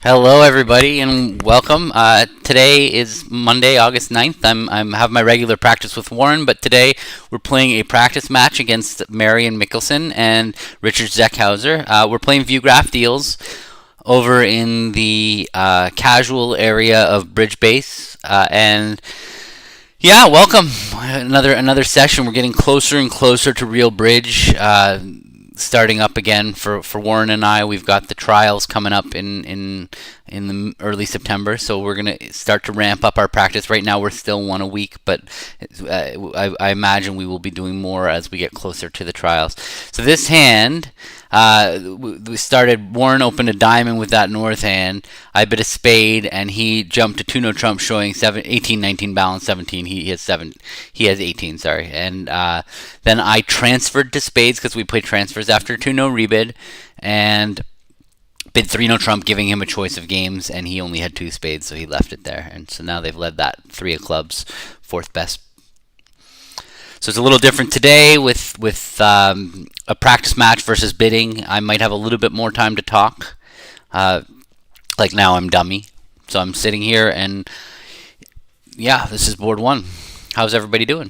Hello, everybody, and welcome. Today is Monday, August 9th. I'm have my regular practice with Warren, but today we're playing a practice match against Marion Mickelson and Richard Zeckhauser. We're playing View Graph Deals over in the casual area of Bridge Base, and yeah, welcome. Another session. We're getting closer and closer to Real Bridge. Starting up again for Warren and I. We've got the trials coming up in the early September, so we're gonna start to ramp up our practice. Right now, we're still one a week, but I imagine we will be doing more as we get closer to the trials. So this hand, we started. Warren opened a diamond with that north hand. I bid a spade, and he jumped to two no trump, showing 18, 19 balance, 17. He has seven. He has 18. Sorry, and then I transferred to spades because we play transfers after two no rebid, and bid three no trump, giving him a choice of games, and he only had two spades, so he left it there. And so now they've led that three of clubs, fourth best. So it's a little different today with a practice match versus bidding. I might have a little bit more time to talk. Uh, like now, I'm dummy, so I'm sitting here, and yeah, this is board one. How's everybody doing?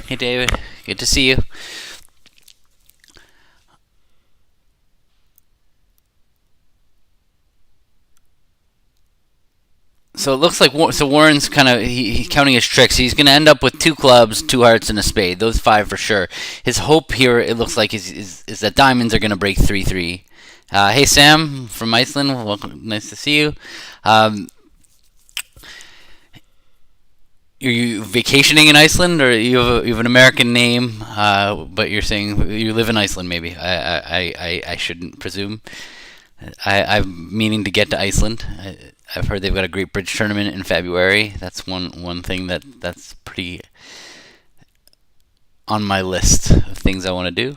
Hey, David. Good to see you. So it looks like Warren's kind of he's counting his tricks. He's going to end up with two clubs, two hearts, and a spade. Those five for sure. His hope here, it looks like, is that diamonds are going to break 3-3. Hey Sam from Iceland, welcome. Nice to see you. Um, are you vacationing in Iceland, or you have an American name, but you're saying you live in Iceland? Maybe I shouldn't presume. I'm meaning to get to Iceland. I've heard they've got a great bridge tournament in February. That's one thing that's pretty on my list of things I want to do.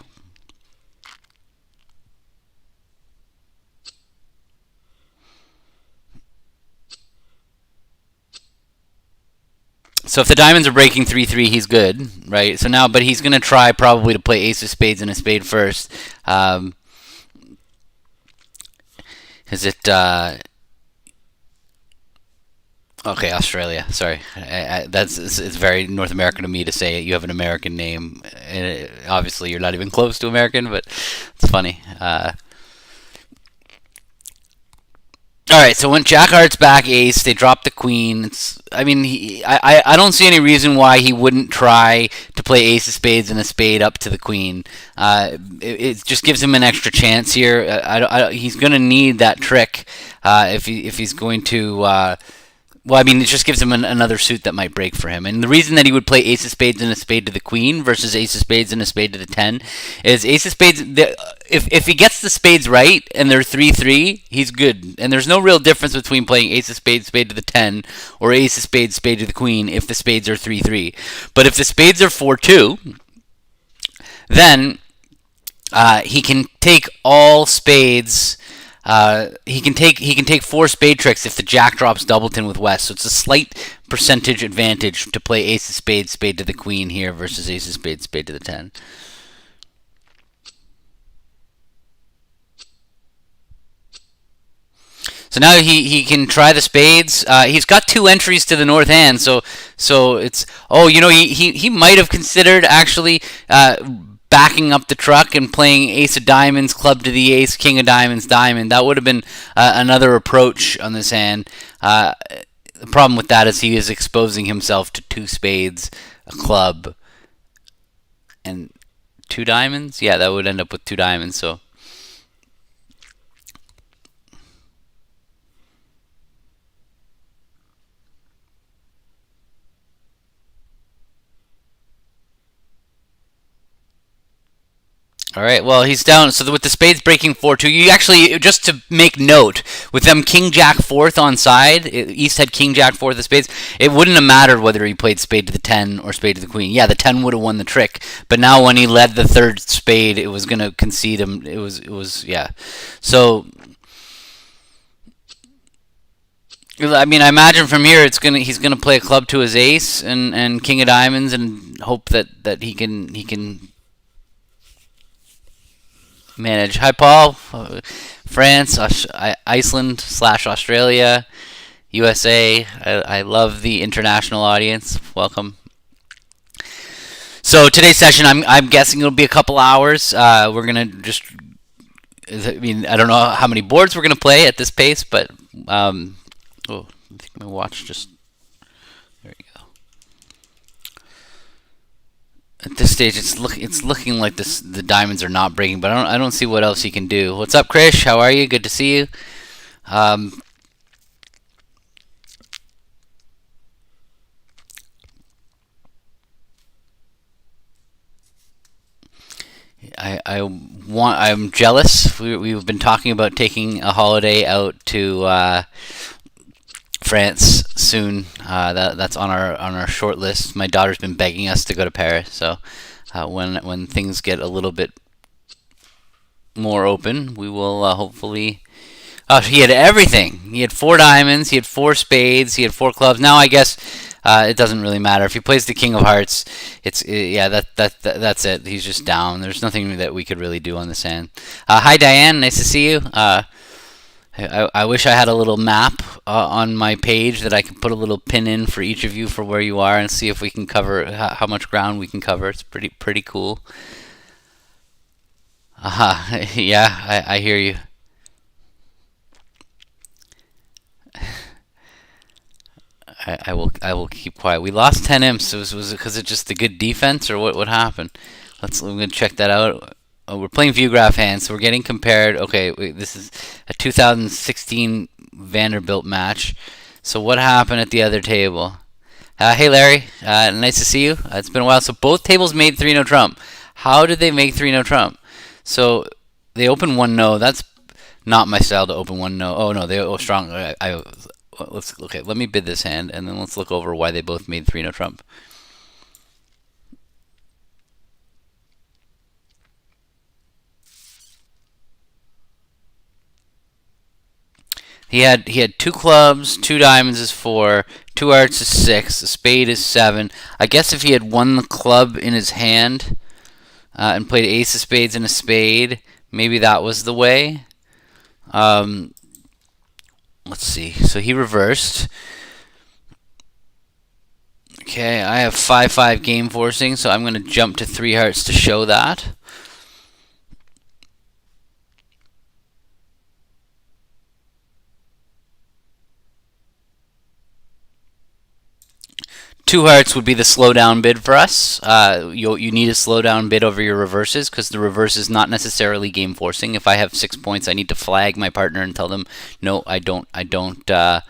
So if the diamonds are breaking 3-3, he's good, right? So now, but he's gonna try probably to play ace of spades and a spade first. Is it? Okay, Australia. Sorry, that's it's very North American to me to say you have an American name. Obviously, you're not even close to American, but it's funny. All right, so when Jack Heart's back ace, they drop the queen. I mean, I don't see any reason why he wouldn't try to play ace of spades and a spade up to the queen. It just gives him an extra chance here. He's going to need that trick if he's going to. Well, I mean, it just gives him another suit that might break for him. And the reason that he would play ace of spades and a spade to the queen versus ace of spades and a spade to the 10 is ace of spades. If he gets the spades right and they're 3-3, he's good. And there's no real difference between playing ace of spades, spade to the 10, or ace of spades, spade to the queen if the spades are 3-3. But if the spades are 4-2, then he can take all spades. He can take four spade tricks if the jack drops doubleton with West. So it's a slight percentage advantage to play ace of spades, spade to the queen here versus ace of spades, spade to the 10. So now he can try the spades. He's got two entries to the north hand, so it's he might have considered actually backing up the truck and playing ace of diamonds, club to the ace, king of diamonds, diamond. That would have been another approach on this hand. The problem with that is he is exposing himself to two spades, a club, and two diamonds. Yeah, that would end up with two diamonds. So All right. Well, he's down. So with the spades breaking 4-2, you actually, just to make note, with them King Jack fourth on side, East had King Jack fourth of spades. It wouldn't have mattered whether he played spade to the 10 or spade to the queen. Yeah, the 10 would have won the trick. But now when he led the third spade, it was gonna concede him. It was yeah. So I mean, I imagine from here he's gonna play a club to his ace and king of diamonds and hope that he can manage. Hi, Paul. France, Iceland / Australia, USA. I love the international audience. Welcome. So today's session, I'm guessing it'll be a couple hours. We're gonna just. I mean, I don't know how many boards we're gonna play at this pace, but oh, I think my watch just. There you go. At this stage, it's looking like the diamonds are not breaking, but I don't see what else he can do. What's up, Krish? How are you? Good to see you. I'm jealous. We've been talking about taking a holiday out to France soon. That's on our short list. My daughter's been begging us to go to Paris, so when things get a little bit more open, we will hopefully. Oh, he had everything. He had 4 diamonds. He had 4 spades. He had 4 clubs. Now I guess it doesn't really matter if he plays the king of hearts. Yeah, that's it. He's just down. There's nothing that we could really do on this hand. Hi Diane, nice to see you. I wish I had a little map on my page that I could put a little pin in for each of you for where you are and see if we can cover how much ground we can cover. It's pretty cool. Yeah, I hear you. I will keep quiet. We lost 10 imps. Was it because of just the good defense, or what happened? We're gonna check that out. Oh, we're playing view graph hands, so we're getting compared. Okay, this is a 2016 Vanderbilt match. So what happened at the other table? Hey Larry, nice to see you. It's been a while. So both tables made 3-no trump. How did they make 3-no trump? So they opened 1-no. That's not my style to open 1-no. Oh no, they strong. Let's okay. Let me bid this hand, and then let's look over why they both made 3-no trump. He had 2 clubs, 2 diamonds is 4, 2 hearts is 6, a spade is 7. I guess if he had won the club in his hand and played ace of spades and a spade, maybe that was the way. Let's see. So he reversed. Okay, I have 5-5 game forcing, so I'm going to jump to 3 hearts to show that. Two hearts would be the slow down bid for us. You need a slow down bid over your reverses because the reverse is not necessarily game forcing. If I have 6 points, I need to flag my partner and tell them, no, I don't have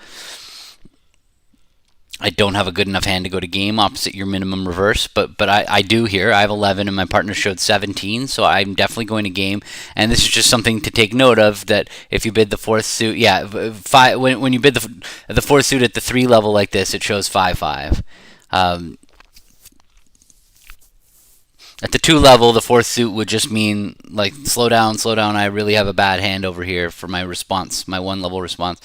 a good enough hand to go to game opposite your minimum reverse, but I do here. I have 11 and my partner showed 17, so I'm definitely going to game. And this is just something to take note of, that if you bid the 4th suit, yeah, when you bid the 4th suit at the 3 level like this, it shows 5-5. At the 2 level, the 4th suit would just mean like slow down. I really have a bad hand over here for my response, my 1 level response.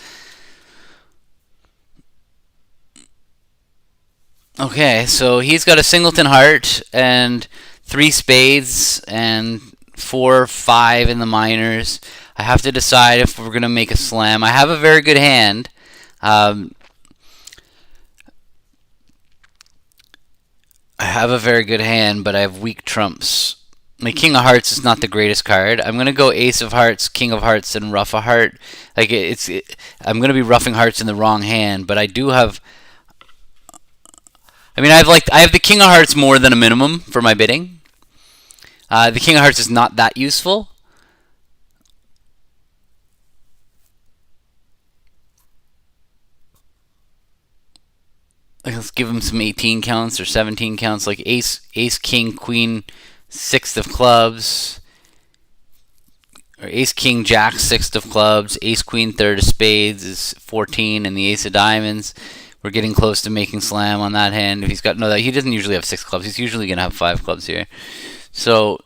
Okay, so he's got a singleton heart and 3 spades and 4-5 in the minors. I have to decide if we're gonna make a slam. I have a very good hand. But I have weak trumps. My king of hearts is not the greatest card. I'm gonna go ace of hearts, king of hearts, and ruff a heart. I'm gonna be roughing hearts in the wrong hand, but I do have. I mean, I have the king of hearts more than a minimum for my bidding. The king of hearts is not that useful. Let's give him some 18 counts or 17 counts, like ace, king, queen, 6th of clubs, or ace, king, jack, sixth of clubs, ace, queen, third of spades is 14, and the ace of diamonds. We're getting close to making slam on that hand. If he's got no, he doesn't usually have six clubs. He's usually gonna have five clubs here. So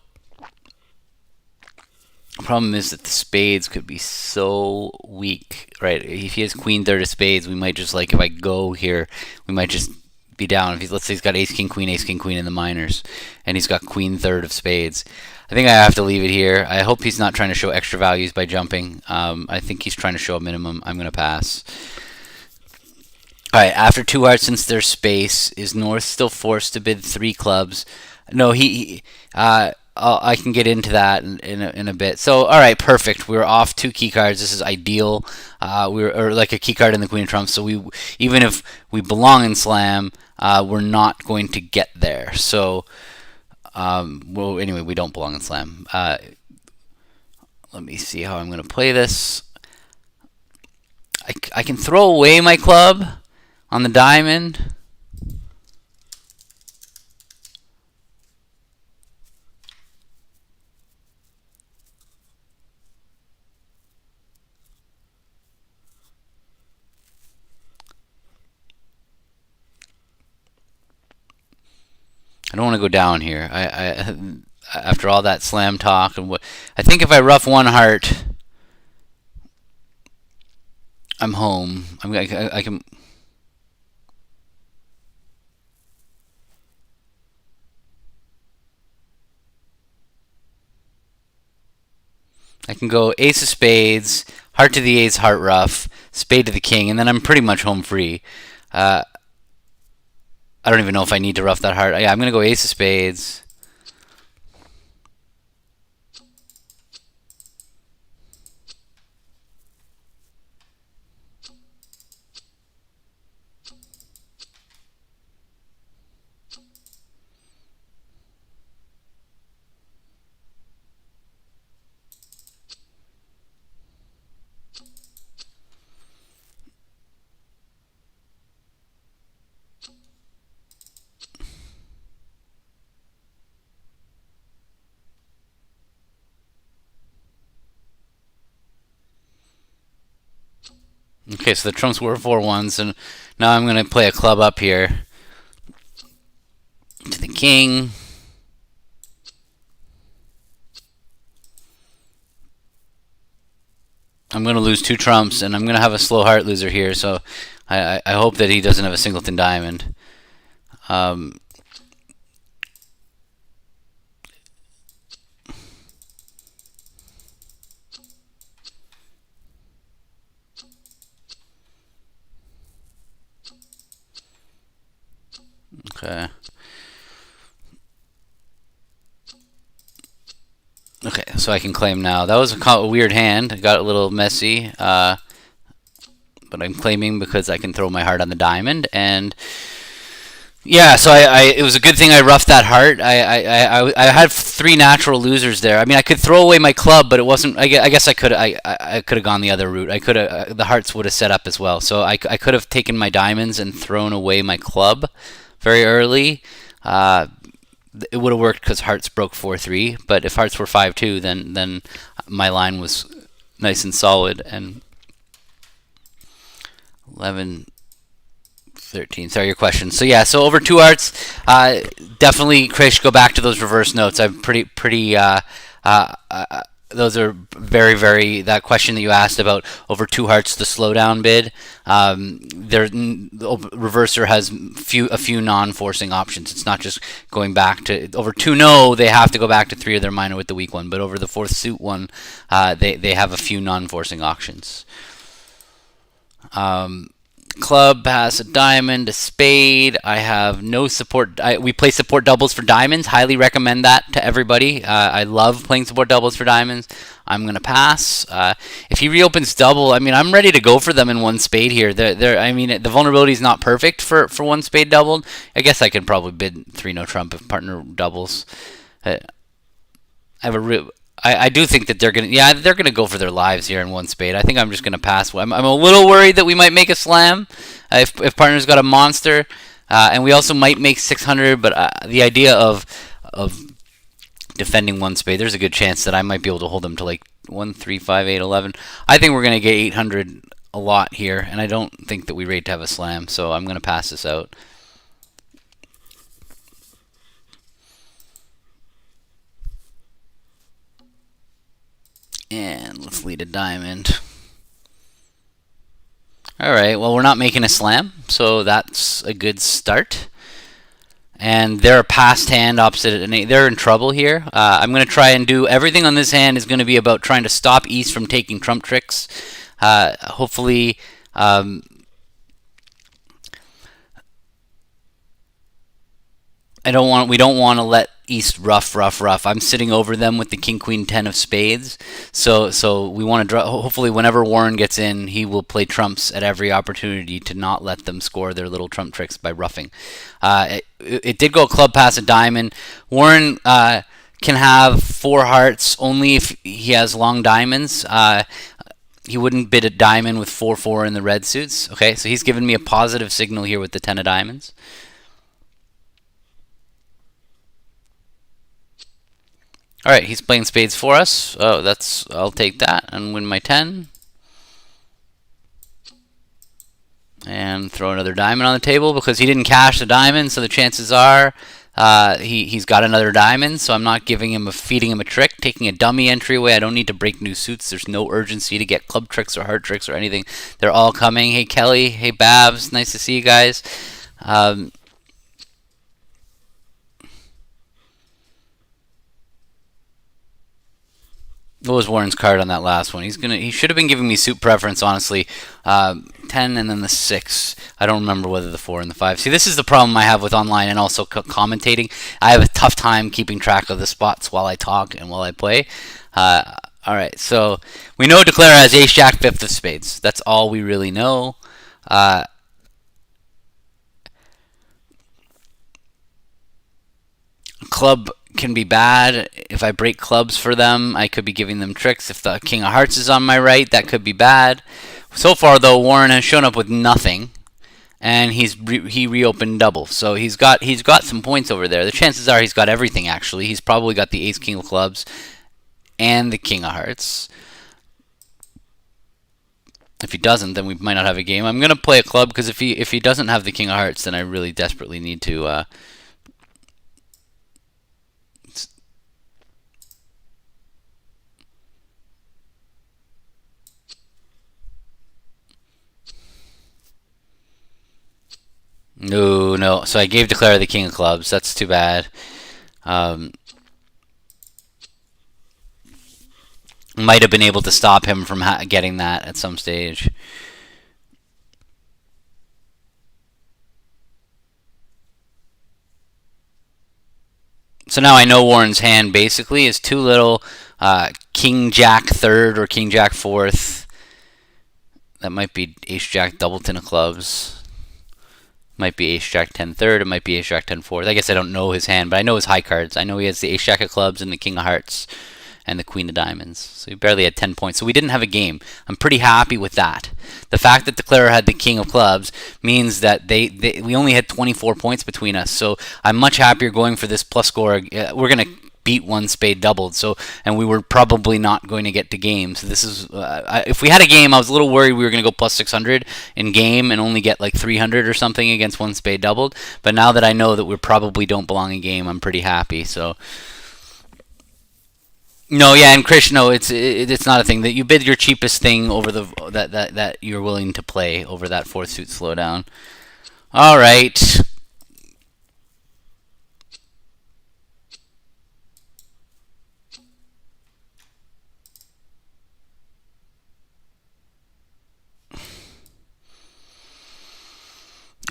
the problem is that the spades could be so weak, right? If he has queen, third of spades, we might just like if I go here, we might just be down. If he's, let's say he's got ace, king, queen in the minors, and he's got queen, third of spades. I think I have to leave it here. I hope he's not trying to show extra values by jumping. I think he's trying to show a minimum. I'm going to pass. All right, after two hearts, since there's space, is North still forced to bid three clubs? No, I can get into that in a bit. So, all right, perfect. We're off two key cards. This is ideal. Or like a key card in the Queen of Trumps. So even if we belong in Slam, we're not going to get there. So. Well, anyway, we don't belong in Slam. Let me see how I'm going to play this. I can throw away my club on the diamond. I don't want to go down here. I after all that slam talk and what I think if I rough one heart, I'm home. I can. I can go ace of spades, heart to the ace, heart rough, spade to the king, and then I'm pretty much home free. I don't even know if I need to rough that heart. Yeah, I'm going to go ace of spades. Okay, so the trumps were 4-1s, and now I'm going to play a club up here to the king. I'm going to lose two trumps, and I'm going to have a slow heart loser here, so I hope that he doesn't have a singleton diamond. Okay. Okay, so I can claim now. That was a weird hand. It got a little messy, but I'm claiming because I can throw my heart on the diamond. And yeah, so it was a good thing I roughed that heart. I had three natural losers there. I mean, I could throw away my club, but it wasn't. I guess I could have gone the other route. I could have the hearts would have set up as well. So I could have taken my diamonds and thrown away my club very early. It would have worked because hearts broke 4-3, but if hearts were 5-2, then my line was nice and solid. And 11, 13. Sorry, your question. So yeah, so over two hearts, definitely Krish, go back to those reverse notes. I'm pretty those are very that question that you asked about over two hearts, the slowdown bid. The reverser has a few non-forcing options. It's not just going back to over two. No, they have to go back to three of their minor with the weak one. But over the fourth suit one, they have a few non-forcing options. Club has a diamond, a spade. I have no support. We play support doubles for diamonds. Highly recommend that to everybody. I love playing support doubles for diamonds. I'm going to pass. If he reopens double, I mean, I'm ready to go for them in one spade here. I mean, the vulnerability is not perfect for one spade doubled. I guess I could probably bid 3-no trump if partner doubles. I do think that they're gonna go for their lives here in one spade. I think I'm just gonna pass. I'm a little worried that we might make a slam if partner's got a monster, and we also might make 600. But the idea of defending one spade, there's a good chance that I might be able to hold them to like 1, 3, 5, 8, 11. I think we're going to get 800 a lot here, and I don't think that we rate to have a slam, so I'm going to pass this out. And let's lead a diamond. Alright, well, we're not making a slam, so that's a good start. And they're a passed hand opposite an 8. They're in trouble here. I'm going to try and do everything on this hand is going to be about trying to stop East from taking trump tricks. Hopefully, we don't want to let East rough. I'm sitting over them with the king queen 10 of spades. So we want to hopefully whenever Warren gets in, he will play trumps at every opportunity to not let them score their little trump tricks by roughing. It did go club pass a diamond. Warren can have 4 hearts only if he has long diamonds. He wouldn't bid a diamond with 4-4 in the red suits. Okay, so he's given me a positive signal here with the 10 of diamonds. All right, he's playing spades for us. Oh, I'll take that and win my 10. And throw another diamond on the table because he didn't cash the diamond, so the chances are he's got another diamond, so I'm not feeding him a trick, taking a dummy entryway. I don't need to break new suits. There's no urgency to get club tricks or heart tricks or anything. They're all coming. Hey, Kelly. Hey, Babs. Nice to see you guys. What was Warren's card on that last one? He should have been giving me suit preference, honestly. 10 and then the 6. I don't remember whether the 4 and the 5. See, this is the problem I have with online and also commentating. I have a tough time keeping track of the spots while I talk and while I play. Alright, so we know Declare has Ace Jack 5th of spades. That's all we really know. Club can be bad. If I break clubs for them, I could be giving them tricks. If the king of hearts is on my right, that could be bad. So far, though, Warren has shown up with nothing, and he reopened double. So he's got some points over there. The chances are he's got everything, actually. He's probably got the ace king of clubs and the king of hearts. If he doesn't, then we might not have a game. I'm going to play a club because if he doesn't have the king of hearts, then I really desperately need to No. So I gave Declare the king of clubs. That's too bad. Might have been able to stop him from getting that at some stage. So now I know Warren's hand basically is too little. King Jack 3rd or King Jack 4th. That might be Ace Jack Doubleton of clubs. Might be Ace Jack 10 3rd. It might be Ace Jack 10 4th. I guess I don't know his hand, but I know his high cards. I know he has the Ace Jack of clubs and the King of hearts and the Queen of diamonds. So he barely had 10 points. So we didn't have a game. I'm pretty happy with that. The fact that Declarer had the King of clubs means that we only had 24 points between us. So I'm much happier going for this plus score. We're going to beat one spade doubled, and we were probably not going to get to game. So this is if we had a game, I was a little worried we were going to go plus 600 in game and only get like 300 or something against one spade doubled. But now that I know that we probably don't belong in game, I'm pretty happy. So no, yeah, and Krish, no, it's not a thing that you bid your cheapest thing over that you're willing to play over that 4th suit slowdown. All right.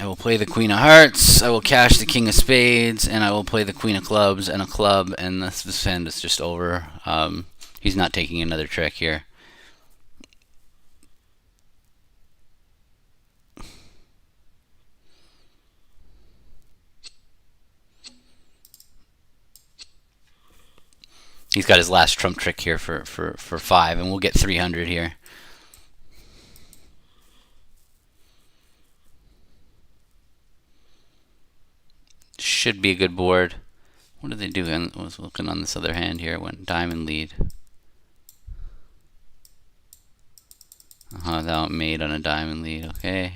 I will play the Queen of Hearts, I will cash the King of Spades, and I will play the Queen of Clubs and a club, and this hand is just over. He's not taking another trick here. He's got his last trump trick here for 5, and we'll get 300 here. Should be a good board. What did they do? I was looking on this other hand here. Went diamond lead. without mate on a diamond lead. Okay.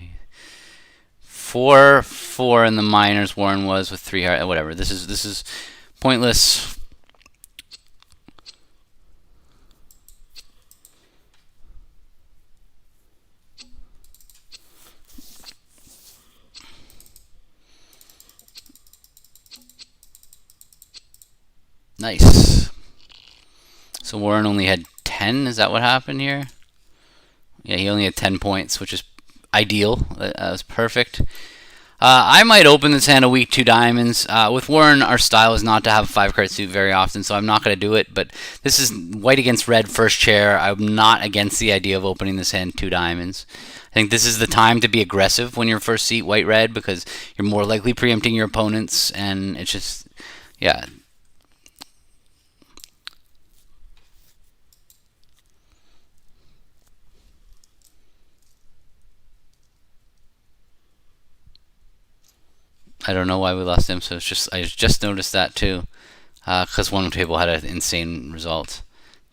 4-4 in the minors. Warren was with 3 heart. Whatever. This is pointless. Nice. So Warren only had 10. Is that what happened here? Yeah, he only had 10 points, which is ideal. That was perfect. I might open this hand a weak 2 diamonds. With Warren, our style is not to have a 5-card suit very often, so I'm not going to do it. But this is white against red first chair. I'm not against the idea of opening this hand 2 diamonds. I think this is the time to be aggressive when you're first seat white-red, because you're more likely preempting your opponents, and it's just, yeah. I don't know why we lost him, so it's just I just noticed that too, because one table had an insane result.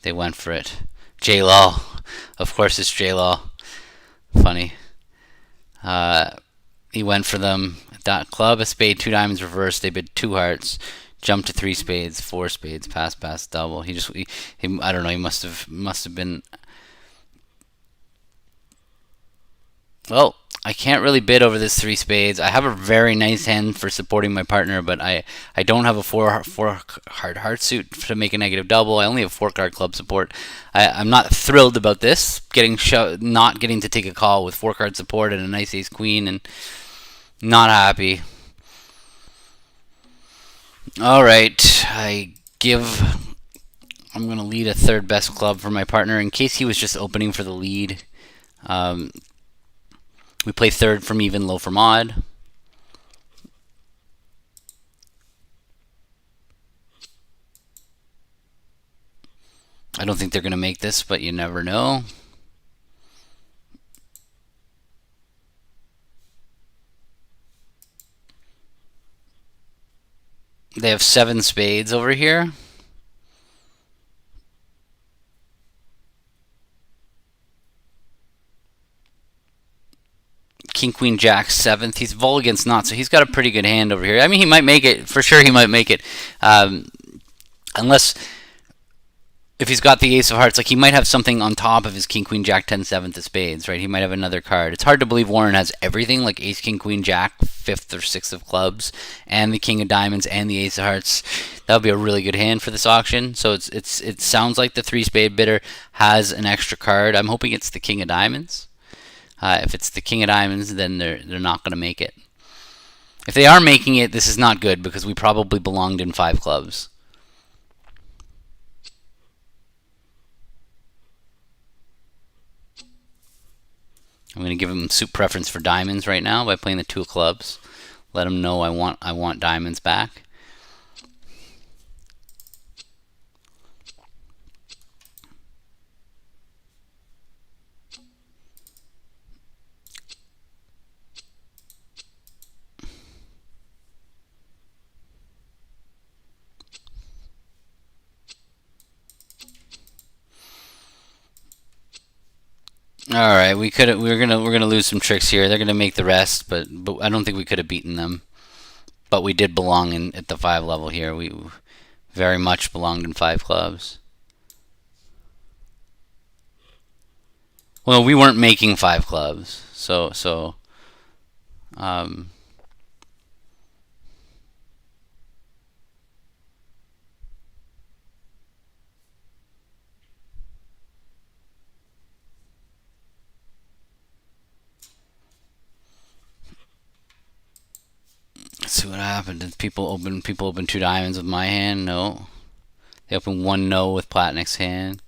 They went for it. J-Law, of course it's J-Law. Funny. He went for them. That club, a spade, 2 diamonds, reverse. They bid 2 hearts. Jumped to 3 spades, 4 spades, pass, double. He I don't know. He must have been. Well, I can't really bid over this 3 spades. I have a very nice hand for supporting my partner, but I don't have a 4 card heart suit to make a negative double. I only have 4 card club support. I'm not thrilled about this, not getting to take a call with 4 card support and a nice ace queen, and not happy. All right, I'm going to lead a 3rd best club for my partner in case he was just opening for the lead. We play 3rd from even, low from odd. I don't think they're going to make this, but you never know. They have 7 spades over here. King, Queen, Jack, 7th. He's vol against not, so he's got a pretty good hand over here. I mean, he might make it. For sure, he might make it. Unless, if he's got the ace of hearts, like he might have something on top of his King, Queen, Jack, 10, 7th of spades, right? He might have another card. It's hard to believe Warren has everything, like ace, King, Queen, Jack, 5th or 6th of clubs, and the King of diamonds, and the ace of hearts. That would be a really good hand for this auction. So it sounds like the 3 spade bidder has an extra card. I'm hoping it's the King of diamonds. If it's the King of diamonds, then they're not going to make it. If they are making it, this is not good because we probably belonged in 5 clubs. I'm going to give him suit preference for diamonds right now by playing the 2 of clubs. Let him know I want diamonds back. All right, we're gonna lose some tricks here. They're gonna make the rest, but I don't think we could have beaten them. But we did belong at the 5 level here. We very much belonged in 5 clubs. Well, we weren't making 5 clubs, so let's see what happened. Did people open 2 diamonds with my hand? No. They open 1 no with Platnick's hand.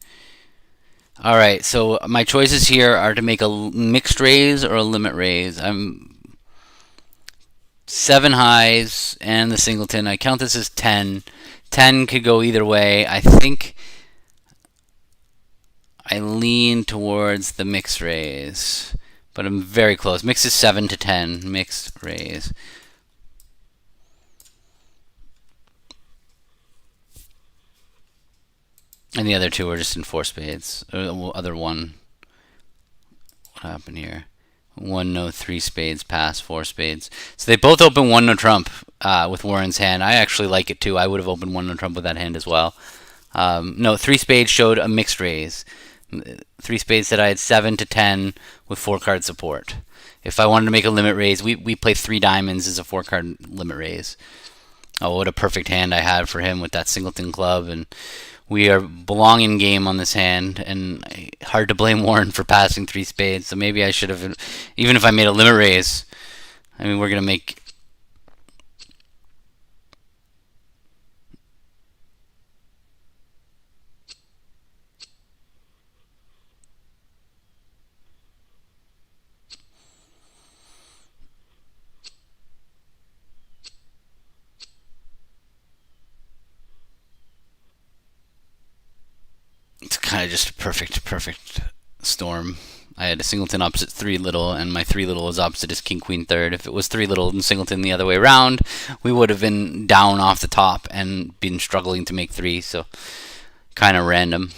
Alright, so my choices here are to make a mixed raise or a limit raise. I'm 7 highs and the singleton. I count this as 10. 10 could go either way. I think I lean towards the mixed raise, but I'm very close. Mix is 7 to 10. Mixed raise. And the other 2 are just in 4 spades. The other one What happened here? One no, three spades, pass, four spades. So they both open one no trump with Warren's hand. I actually like it too. I would have opened one no trump with that hand as well. No, three spades showed a mixed raise. Three spades said I had 7 to 10 with 4 card support. If I wanted to make a limit raise, we play three diamonds as a 4 card limit raise. Oh, what a perfect hand I had for him with that singleton club, and we are belonging game on this hand, and hard to blame Warren for passing three spades. So maybe I should have, even if I made a limit raise. I mean, we're gonna make. It's kind of just a perfect storm. I had a singleton opposite three little, and my three little was opposite his king queen third. If it was three little and singleton the other way around, we would have been down off the top and been struggling to make three. So kind of random.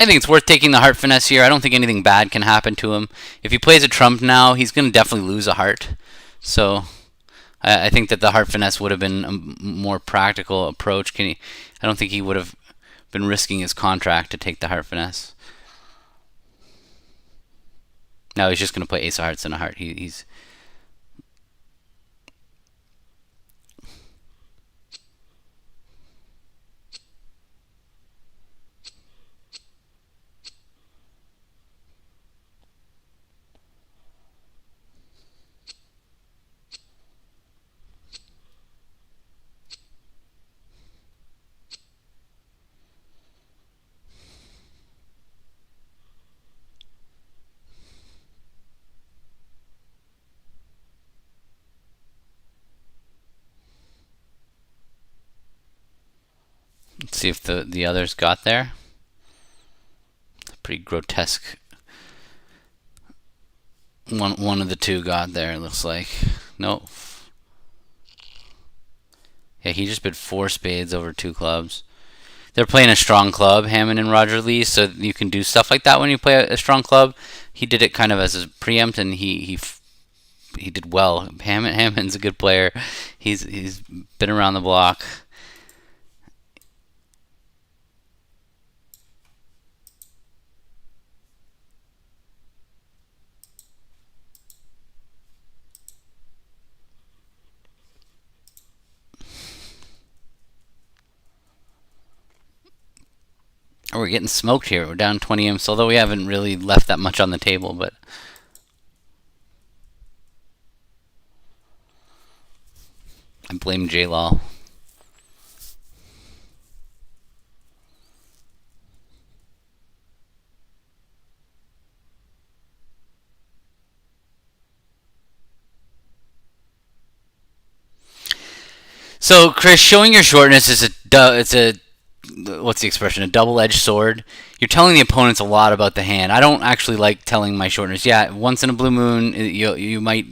I think it's worth taking the heart finesse here. I don't think anything bad can happen to him. If he plays a trump now, he's going to definitely lose a heart. So I think that the heart finesse would have been a more practical approach. I don't think he would have been risking his contract to take the heart finesse. Now he's just going to play ace of hearts and a heart. He's Let's see if the others got there. Pretty grotesque. One of the two got there. It looks like. Nope. Yeah, he just bid four spades over two clubs. They're playing a strong club, Hammond and Roger Lee, so you can do stuff like that when you play a strong club. He did it kind of as a preempt, and he did well. Hammond's a good player. He's been around the block. Oh, we're getting smoked here. We're down 20 imps, although we haven't really left that much on the table, but I blame J-Law. So, Chris, showing your shortness is it's a what's the expression? A double-edged sword. You're telling the opponents a lot about the hand. I don't actually like telling my shortness. Yeah, once in a blue moon, you might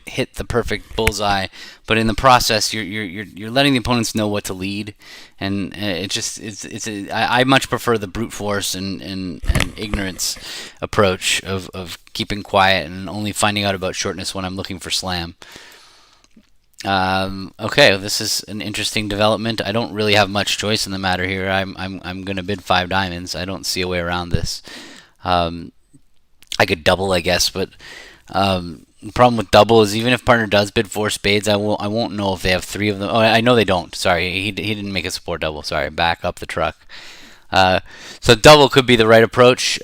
hit the perfect bullseye, but in the process, you're letting the opponents know what to lead, and I much prefer the brute force and ignorance approach of keeping quiet and only finding out about shortness when I'm looking for slam. Okay, well, this is an interesting development. I don't really have much choice in the matter here. I'm gonna bid five diamonds. I don't see a way around this. I could double, I guess, but the problem with double is even if partner does bid four spades, I won't know if they have three of them. Oh, I know they don't. Sorry, he didn't make a support double. Sorry, back up the truck. So double could be the right approach.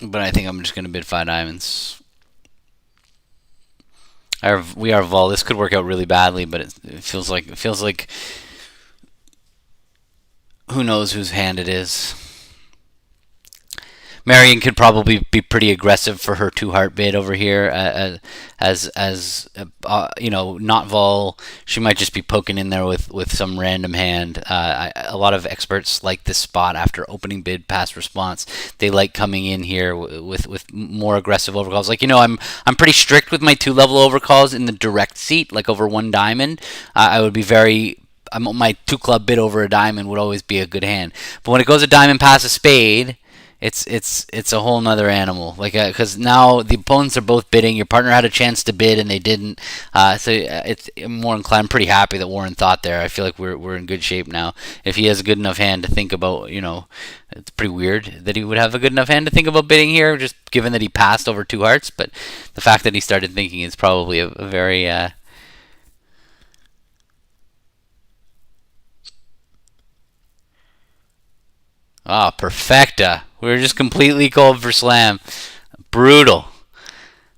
But I think I'm just going to bid five diamonds. We are vol. This could work out really badly, but it feels like who knows whose hand it is. Marion could probably be pretty aggressive for her two heart bid over here. Not vol. She might just be poking in there with some random hand. A lot of experts like this spot after opening bid past response. They like coming in here with more aggressive overcalls. Like I'm pretty strict with my 2-level overcalls in the direct seat, like over one diamond. I would be very my 2-club bid over a diamond would always be a good hand. But when it goes a diamond past a spade, it's a whole nother animal. Like because now the opponents are both bidding. Your partner had a chance to bid and they didn't. I'm more inclined. I'm pretty happy that Warren thought there. I feel like we're in good shape now. If he has a good enough hand to think about, it's pretty weird that he would have a good enough hand to think about bidding here, just given that he passed over 2 hearts. But the fact that he started thinking is probably a very perfecta. We were just completely cold for slam. Brutal.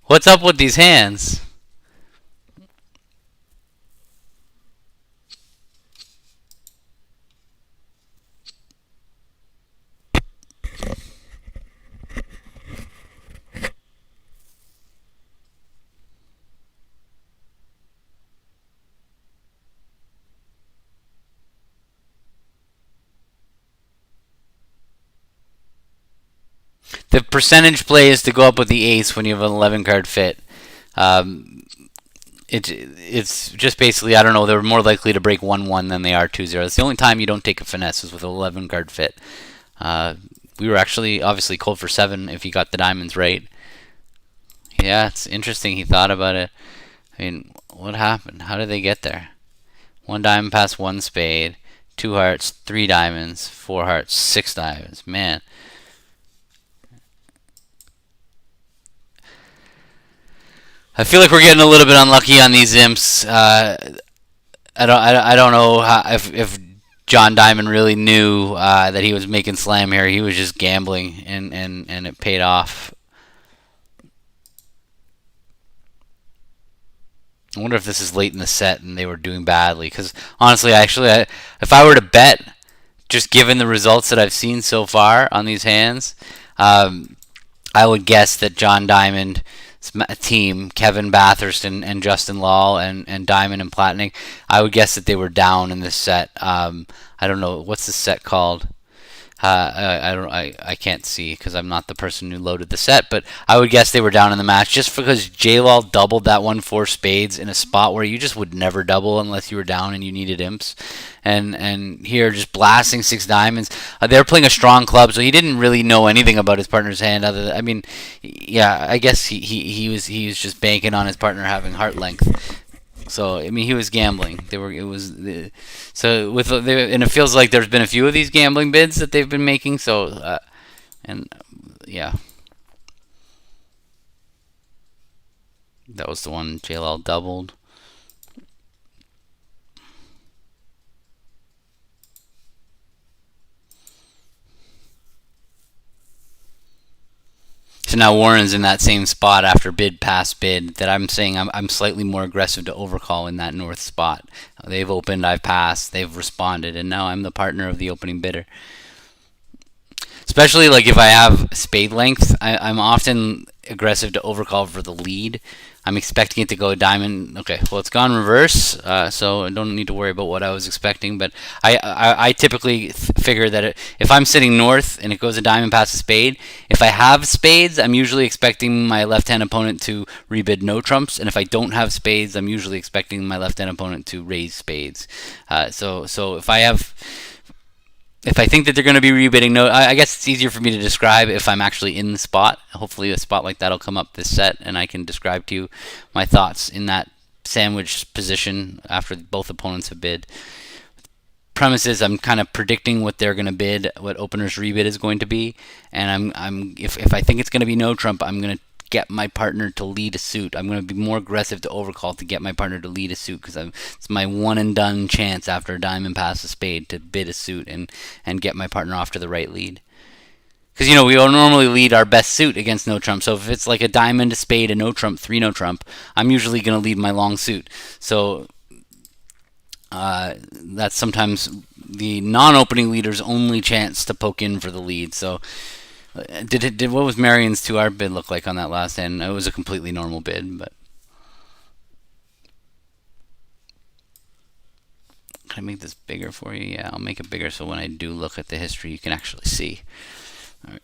What's up with these hands? The percentage play is to go up with the ace when you have an 11 card fit. Um, it's just basically, I don't know, they're more likely to break 1-1 than they are 2-0. It's the only time you don't take a finesse is with an 11 card fit. We were actually obviously cold for 7 if you got the diamonds right. Yeah, it's interesting he thought about it. I mean, what happened? How did they get there? 1 diamond past 1 spade, 2 hearts, 3 diamonds, 4 hearts, 6 diamonds. Man. I feel like we're getting a little bit unlucky on these imps. I don't know if John Diamond really knew that he was making slam here. He was just gambling, and it paid off. I wonder if this is late in the set and they were doing badly. Because honestly, if I were to bet, just given the results that I've seen so far on these hands, I would guess that John Diamond team, Kevin Bathurst and Justin Law and Diamond and Platnick, I would guess that they were down in this set. I don't know, what's the set called? I can't see because I'm not the person who loaded the set, but I would guess they were down in the match just because J-Lal doubled that 1-4 spades in a spot where you just would never double unless you were down and you needed imps. And here just blasting 6 diamonds. They're playing a strong club, so he didn't really know anything about his partner's hand. I guess he was just banking on his partner having heart length. So I mean, he was gambling. And it feels like there's been a few of these gambling bids that they've been making. So yeah, that was the one JLL doubled. So now Warren's in that same spot after bid past bid that I'm saying I'm slightly more aggressive to overcall in that north spot. They've opened, I've passed, they've responded, and now I'm the partner of the opening bidder. Especially like if I have spade length, I'm often aggressive to overcall for the lead. I'm expecting it to go diamond. Okay, well it's gone reverse, so I don't need to worry about what I was expecting. But I typically figure that if I'm sitting north and it goes a diamond past a spade, if I have spades, I'm usually expecting my left-hand opponent to rebid no trumps, and if I don't have spades, I'm usually expecting my left-hand opponent to raise spades. So if I think that they're going to be rebidding, no, I guess it's easier for me to describe if I'm actually in the spot. Hopefully a spot like that will come up this set, and I can describe to you my thoughts in that sandwich position after both opponents have bid. Premise is I'm kind of predicting what they're going to bid, what opener's rebid is going to be, and if I think it's going to be no trump, I'm going to get my partner to lead a suit. I'm going to be more aggressive to overcall to get my partner to lead a suit because it's my one and done chance after a diamond past a spade to bid a suit and get my partner off to the right lead. Because we will normally lead our best suit against no trump. So if it's like a diamond, a spade, a no trump, 3 no trump, I'm usually going to lead my long suit. So that's sometimes the non-opening leader's only chance to poke in for the lead. So Did what was Marion's 2R bid look like on that last hand? It was a completely normal bid, but can I make this bigger for you? Yeah, I'll make it bigger so when I do look at the history, you can actually see. All right.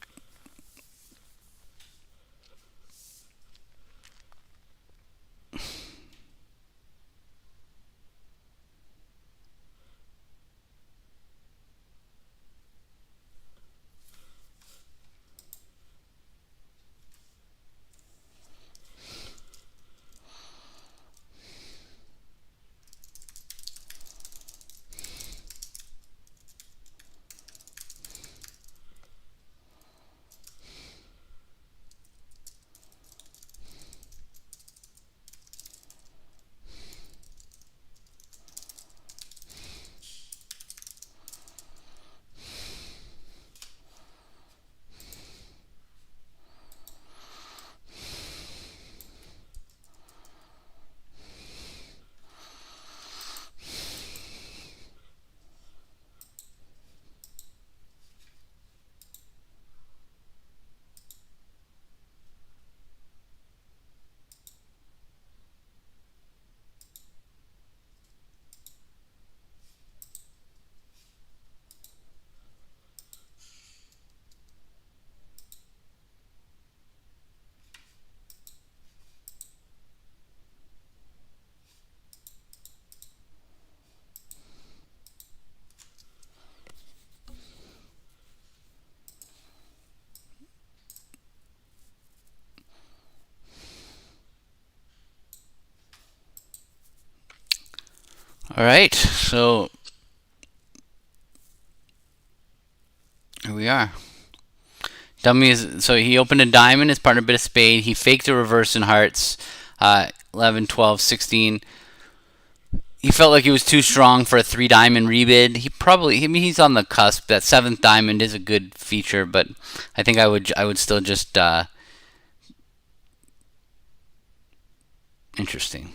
All right, so here we are. Dummy is so he opened a diamond. His partner bid a spade. He faked a reverse in hearts. 11, 12, 16. He felt like he was too strong for a 3 diamond rebid. He's on the cusp. That 7th diamond is a good feature, but I think I would still just interesting.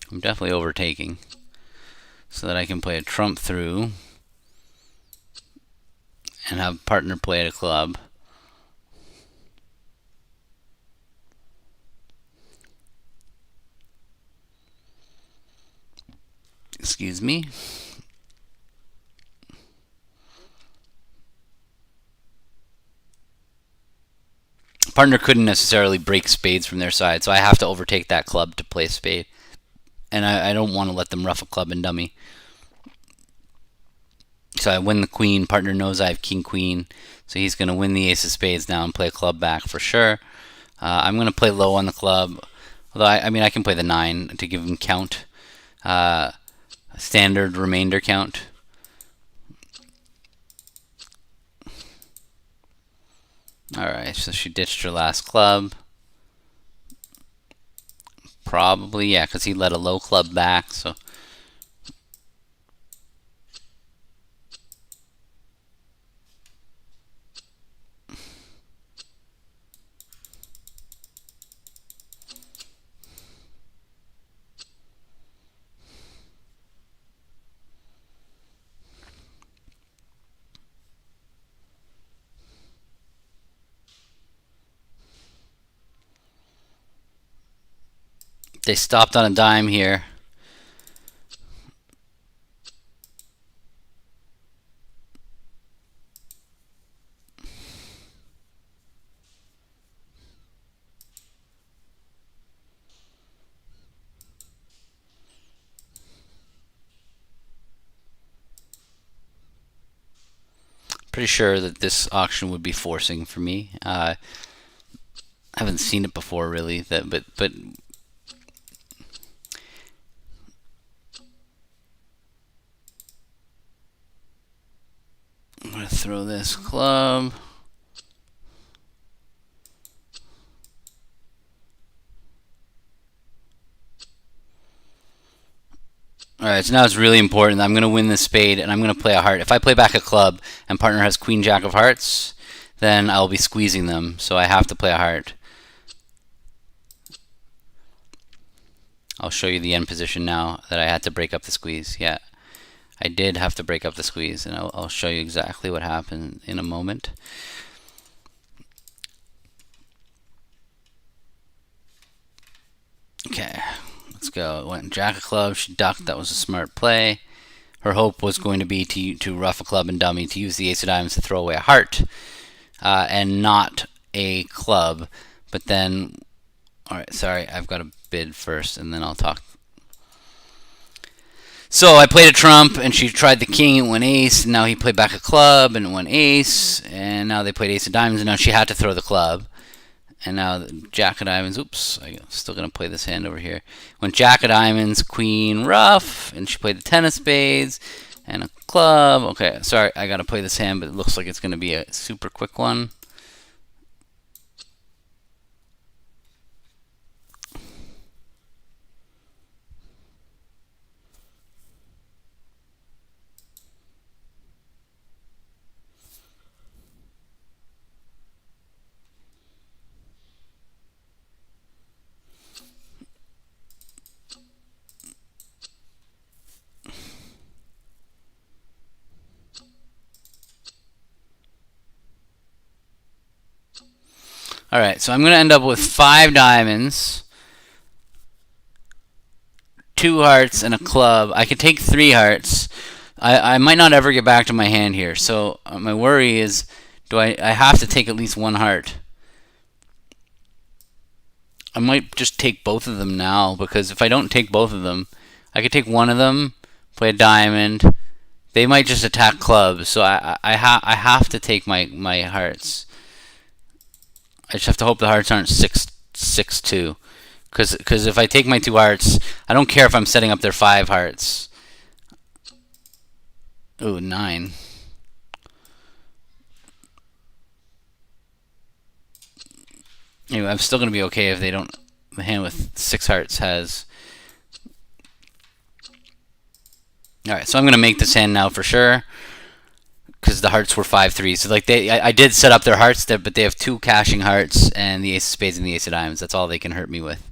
I'm definitely overtaking so that I can play a trump through and have partner play at a club. Excuse me. Partner couldn't necessarily break spades from their side, so I have to overtake that club to play a spade. And I don't want to let them rough a club and dummy. So I win the queen. Partner knows I have king queen, so he's going to win the ace of spades now and play a club back for sure. I'm going to play low on the club, although I can play the 9 to give him count, standard remainder count. Alright, so she ditched her last club. Probably, yeah, because he let a low club back, so. They stopped on a dime here. Pretty sure that this auction would be forcing for me. I haven't seen it before, really. But I'm gonna throw this club. Alright, so now it's really important. I'm going to win this spade, and I'm going to play a heart. If I play back a club, and partner has queen jack of hearts, then I'll be squeezing them, so I have to play a heart. I'll show you the end position now that I had to break up the squeeze. Yeah. I did have to break up the squeeze, and I'll show you exactly what happened in a moment. Okay, let's go. It went jack of clubs. She ducked. That was a smart play. Her hope was going to be to ruff a club and dummy, to use the ace of diamonds to throw away a heart, and not a club. But then, all right, sorry, I've got to bid first, and then I'll talk. So I played a trump, and she tried the king, and went ace, and now he played back a club, and it went ace, and now they played ace of diamonds, and now she had to throw the club. And now jack of diamonds. Oops, I'm still going to play this hand over here. Went jack of diamonds, queen, ruff, and she played the 10 of spades and a club. Okay, sorry, I got to play this hand, but it looks like it's going to be a super quick one. Alright, so I'm going to end up with 5 diamonds, 2 hearts, and a club. I could take 3 hearts. I might not ever get back to my hand here, so my worry is, I have to take at least 1 heart. I might just take both of them now, because if I don't take both of them, I could take one of them, play a diamond. They might just attack clubs, so I have to take my hearts. I just have to hope the hearts aren't 6-2. Because if I take my 2 hearts, I don't care if I'm setting up their 5 hearts. Ooh, 9. Anyway, I'm still going to be okay if they don't. The hand with 6 hearts has. Alright, so I'm going to make this hand now for sure, because the hearts were 5-3. So like I did set up their hearts there, but they have 2 cashing hearts and the ace of spades and the ace of diamonds. That's all they can hurt me with.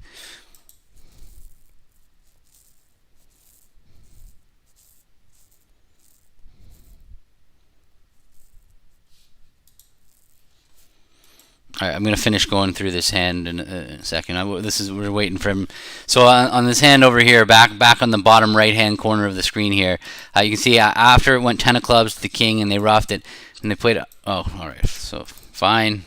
All right, I'm gonna finish going through this hand in a second. We're waiting for him. So on this hand over here, back on the bottom right hand corner of the screen here, you can see after it went 10 of clubs to the king, and they ruffed it, and they played. Oh, all right, so fine.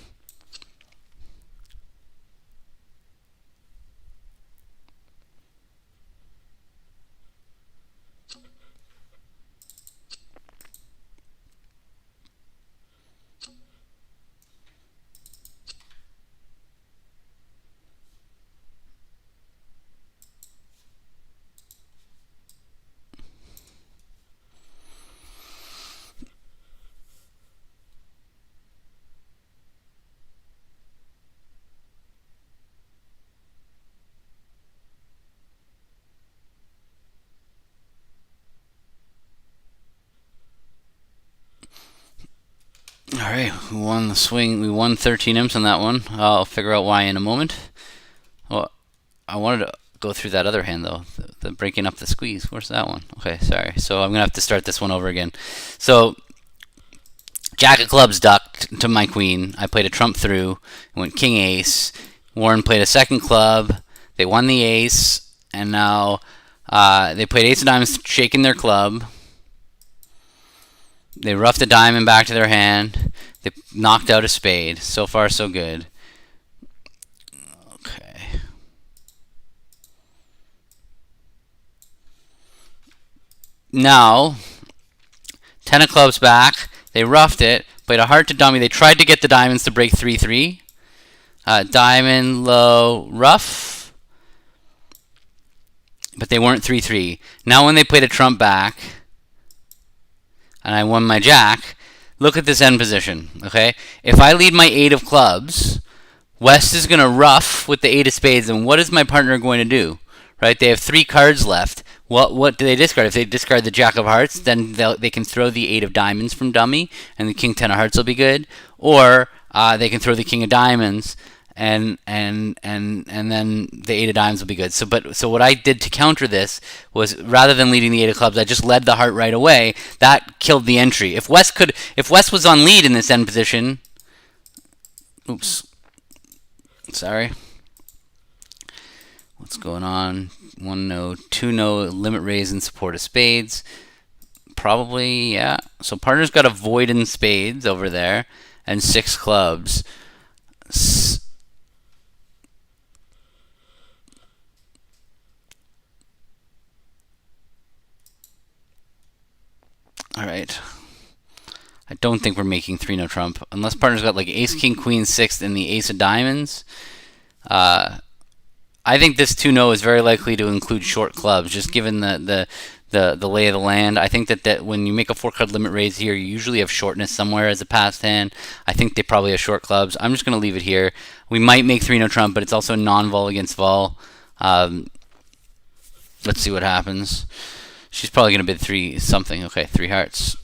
All right, we won the swing. We won 13 imps on that one. I'll figure out why in a moment. Well, I wanted to go through that other hand though, the breaking up the squeeze. Where's that one? Okay, sorry. So I'm gonna have to start this one over again. So jack of clubs ducked to my queen. I played a trump through. Went king ace. Warren played a second club. They won the ace, and now they played ace of diamonds, shaking their club. They roughed a diamond back to their hand. They knocked out a spade. So far, so good. Okay. Now, 10 of clubs back. They roughed it. Played a heart to dummy. They tried to get the diamonds to break 3-3. Diamond, low, rough. But they weren't 3-3. Now when they played a trump back, and I won my jack, look at this end position, okay? If I lead my 8 of clubs, West is going to ruff with the 8 of spades, and what is my partner going to do? Right? They have 3 cards left. What do they discard? If they discard the jack of hearts, then they can throw the 8 of diamonds from dummy, and the king 10 of hearts will be good. Or they can throw the king of diamonds, and then the eight of diamonds will be good. So what I did to counter this was, rather than leading the eight of clubs, I just led the heart right away. That killed the entry. If West was on lead in this end position, oops, sorry. What's going on? One no, two no, limit raise in support of spades. Probably, yeah. So partner's got a void in spades over there and six clubs. All right. I don't think we're making 3-no trump. Unless partner's got like ace, king, queen, sixth, and the ace of diamonds. I think this 2-no is very likely to include short clubs, just given the lay of the land. I think that when you make a 4-card limit raise here, you usually have shortness somewhere as a passed hand. I think they probably have short clubs. I'm just going to leave it here. We might make 3-no trump, but it's also non-vol against vol. Let's see what happens. She's probably going to bid 3 something. Okay, 3 hearts.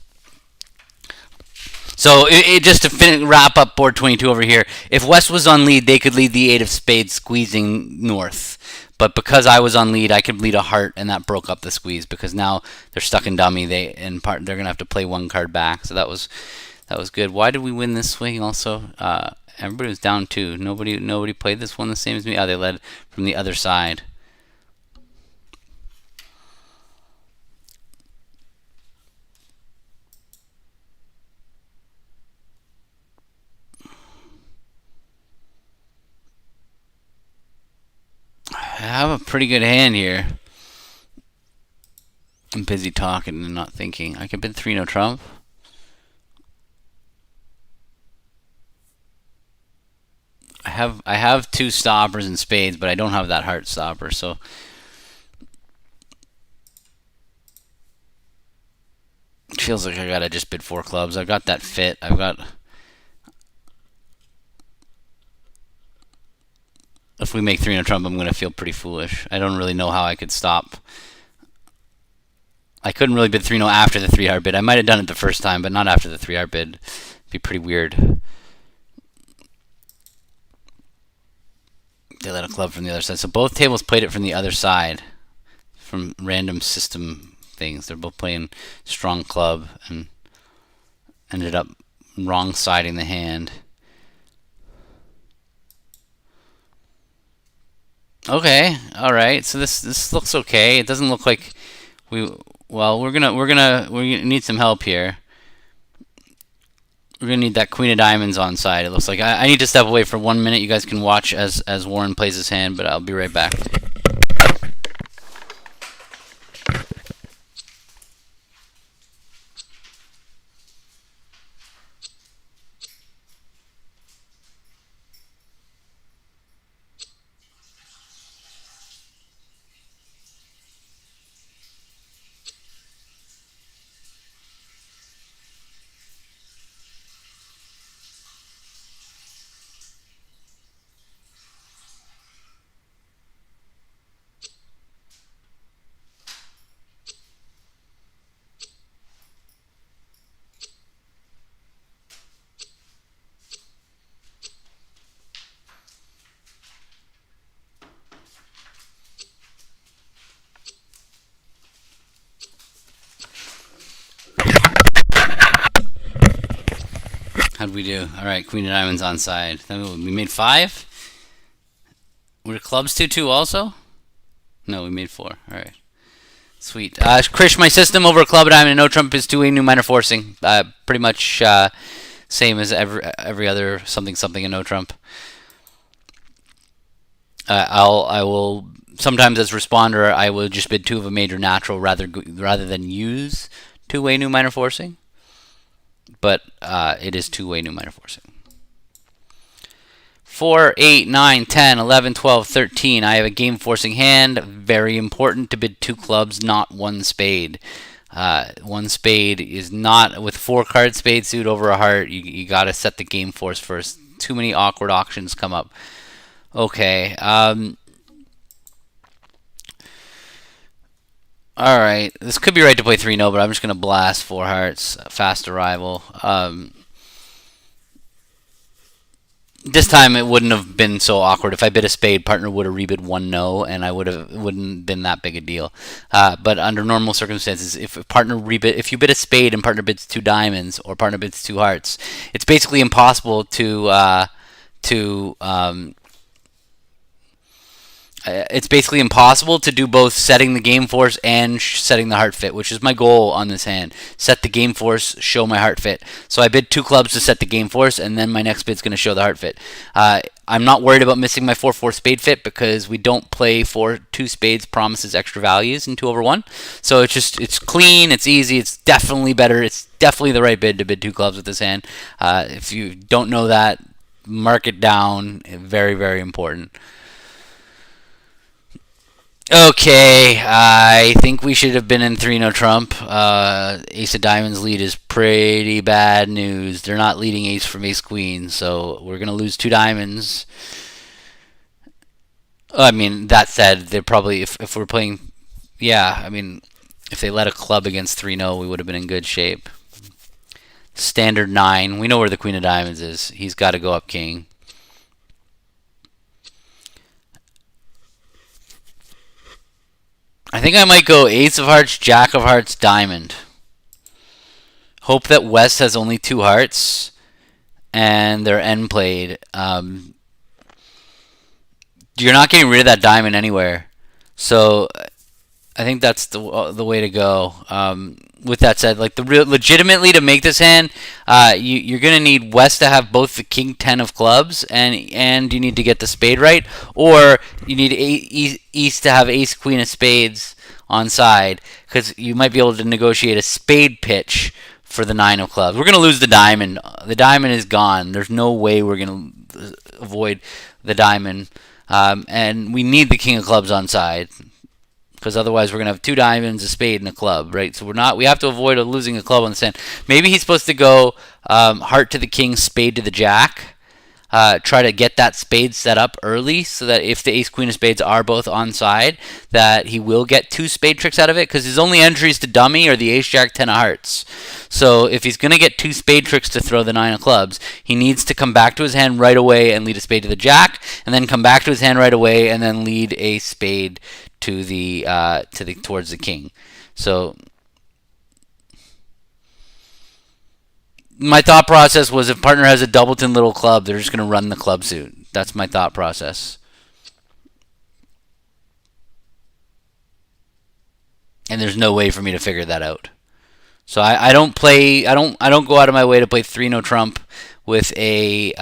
So just to wrap up board 22 over here, if West was on lead, they could lead the 8 of spades squeezing north. But because I was on lead, I could lead a heart, and that broke up the squeeze because now they're stuck in dummy. They're gonna have to play 1 card back. So that was good. Why did we win this swing? Also, everybody was down 2. Nobody played this one the same as me. Oh, they led from the other side. I have a pretty good hand here. I'm busy talking and not thinking. I could bid 3-no trump. I have 2 stoppers and spades, but I don't have that heart stopper, so it feels like I gotta just bid 4 clubs. I've got that fit. If we make 3-no trump, I'm gonna feel pretty foolish. I don't really know how I could stop. I couldn't really bid 3-no after the 3-heart bid. I might have done it the first time, but not after the 3-heart bid. It'd be pretty weird. They let a club from the other side. So both tables played it from the other side, from random system things. They're both playing strong club and ended up wrong siding the hand. Okay, all right. So this looks okay. It doesn't look like we're gonna need some help here. We're gonna need that queen of diamonds on side. It looks like I need to step away for 1 minute. You guys can watch as Warren plays his hand, but I'll be right back. How'd we do? All right, queen of diamonds on side. We made 5. Were clubs 2-2 also? No, we made 4. All right, sweet. Krish, my system over club diamond and no trump is 2-way new minor forcing. Pretty much same as every other something and no trump. I will sometimes as responder I will just bid 2 of a major natural rather than use 2-way new minor forcing. But it is 2-way new minor forcing. 4, 8, 9, 10, 11, 12, 13. I have a game forcing hand. Very important to bid 2 clubs, not 1 spade. 1 spade is not, with 4-card spade suit over a heart, you got to set the game force first. Too many awkward auctions come up. Okay. Alright, this could be right to play 3-no, but I'm just going to blast 4 hearts. Fast arrival. This time it wouldn't have been so awkward. If I bid a spade, partner would have rebid one no, and I would have it wouldn't been that big a deal. But under normal circumstances, if if you bid a spade and partner bids two diamonds or partner bids two hearts, it's basically impossible to it's basically impossible to do both setting the game force and setting the heart fit, which is my goal on this hand. Set the game force, show my heart fit. So I bid two clubs to set the game force, and then my next bid's going to show the heart fit. I'm not worried about missing my 4-4 spade fit because we don't play 4-2 spades promises extra values in 2 over 1. So it's clean, it's easy, it's definitely better. It's definitely the right bid to bid two clubs with this hand. If you don't know that, mark it down. Very, very important. Okay, I think we should have been in 3-no trump. Ace of Diamonds lead is pretty bad news. They're not leading ace from ace queen, so we're going to lose two diamonds. I mean, that said, they're probably, if we're playing, yeah, I mean, if they let a club against 3-no, we would have been in good shape. Standard 9. We know where the queen of diamonds is. He's got to go up king. I think I might go ace of hearts, jack of hearts, diamond. Hope that West has only two hearts and they're end played. You're not getting rid of that diamond anywhere. So I think that's the way to go. With that said, like legitimately to make this hand, you're gonna need West to have both the king 10 of clubs and you need to get the spade right, or you need East to have ace queen of spades on side because you might be able to negotiate a spade pitch for the 9 of clubs. We're gonna lose the diamond. The diamond is gone. There's no way we're gonna avoid the diamond, and we need the king of clubs on side. Because otherwise we're gonna have two diamonds, a spade, and a club, right? So we have to avoid losing a club on the stand. Maybe he's supposed to go heart to the king, spade to the jack. Try to get that spade set up early so that if the ace queen of spades are both on side, that he will get two spade tricks out of it. Because his only entries to dummy are the ace jack 10 of hearts. So if he's gonna get two spade tricks to throw the 9 of clubs, he needs to come back to his hand right away and lead a spade to the jack, and then come back to his hand right away and then lead a spade towards the king. So my thought process was if partner has a doubleton little club, they're just going to run the club suit. That's my thought process. And there's no way for me to figure that out. So I don't go out of my way to play 3-no trump with a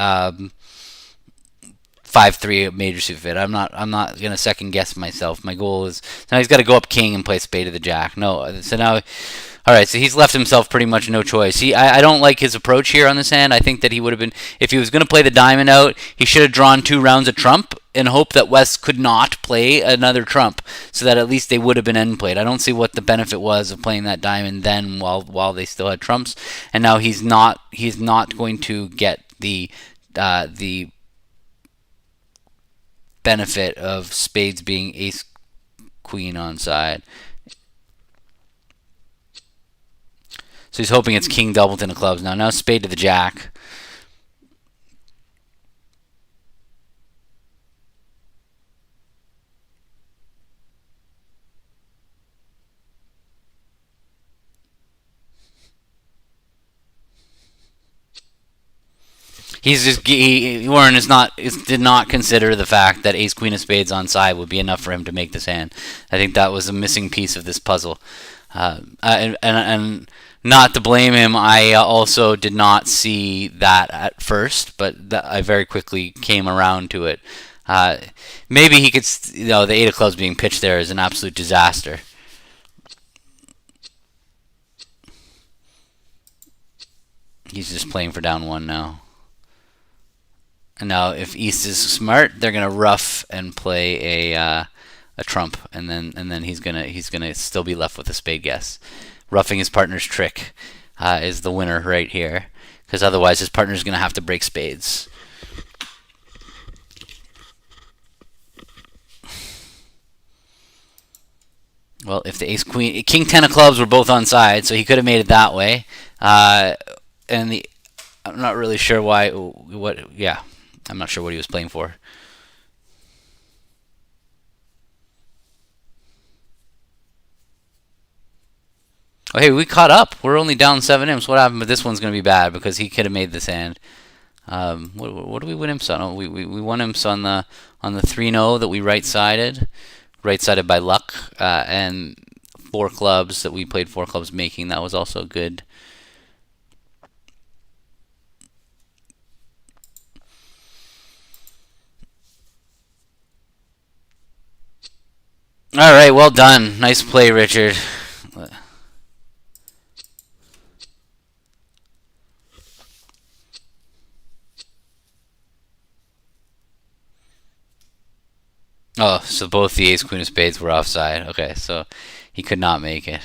5-3 major suit fit. I'm not gonna second guess myself. My goal is now he's got to go up king and play spade to the jack. No, so now, all right. So he's left himself pretty much no choice. I don't like his approach here on this hand. I think that he would have been, if he was gonna play the diamond out, he should have drawn 2 rounds of trump and hope that West could not play another trump, so that at least they would have been end played. I don't see what the benefit was of playing that diamond then while they still had trumps, and now he's not going to get the benefit of spades being ace queen on side. So he's hoping it's king doubleton of clubs now. Now spade to the jack. Warren did not consider the fact that ace queen of spades on side would be enough for him to make this hand. I think that was a missing piece of this puzzle, and not to blame him. I also did not see that at first, but I very quickly came around to it. Maybe he could, the 8 of clubs being pitched there is an absolute disaster. He's just playing for down 1 now. And now, if East is smart, they're gonna ruff and play a trump, and then he's gonna still be left with a spade guess. Roughing his partner's trick is the winner right here, because otherwise his partner's gonna have to break spades. Well, if the ace queen, king 10 of clubs were both on side, so he could have made it that way, and I'm not really sure why. Yeah. I'm not sure what he was playing for. Oh, hey, we caught up. We're only down 7 imps. What happened? But this one's going to be bad because he could have made this hand. What do we win imps on? Oh, we won imps on the 3-0 that we right-sided by luck, and 4 clubs that we played 4 clubs making. That was also good. All right, well done. Nice play, Richard. Oh, so both the ace queen of spades were offside. Okay, so he could not make it.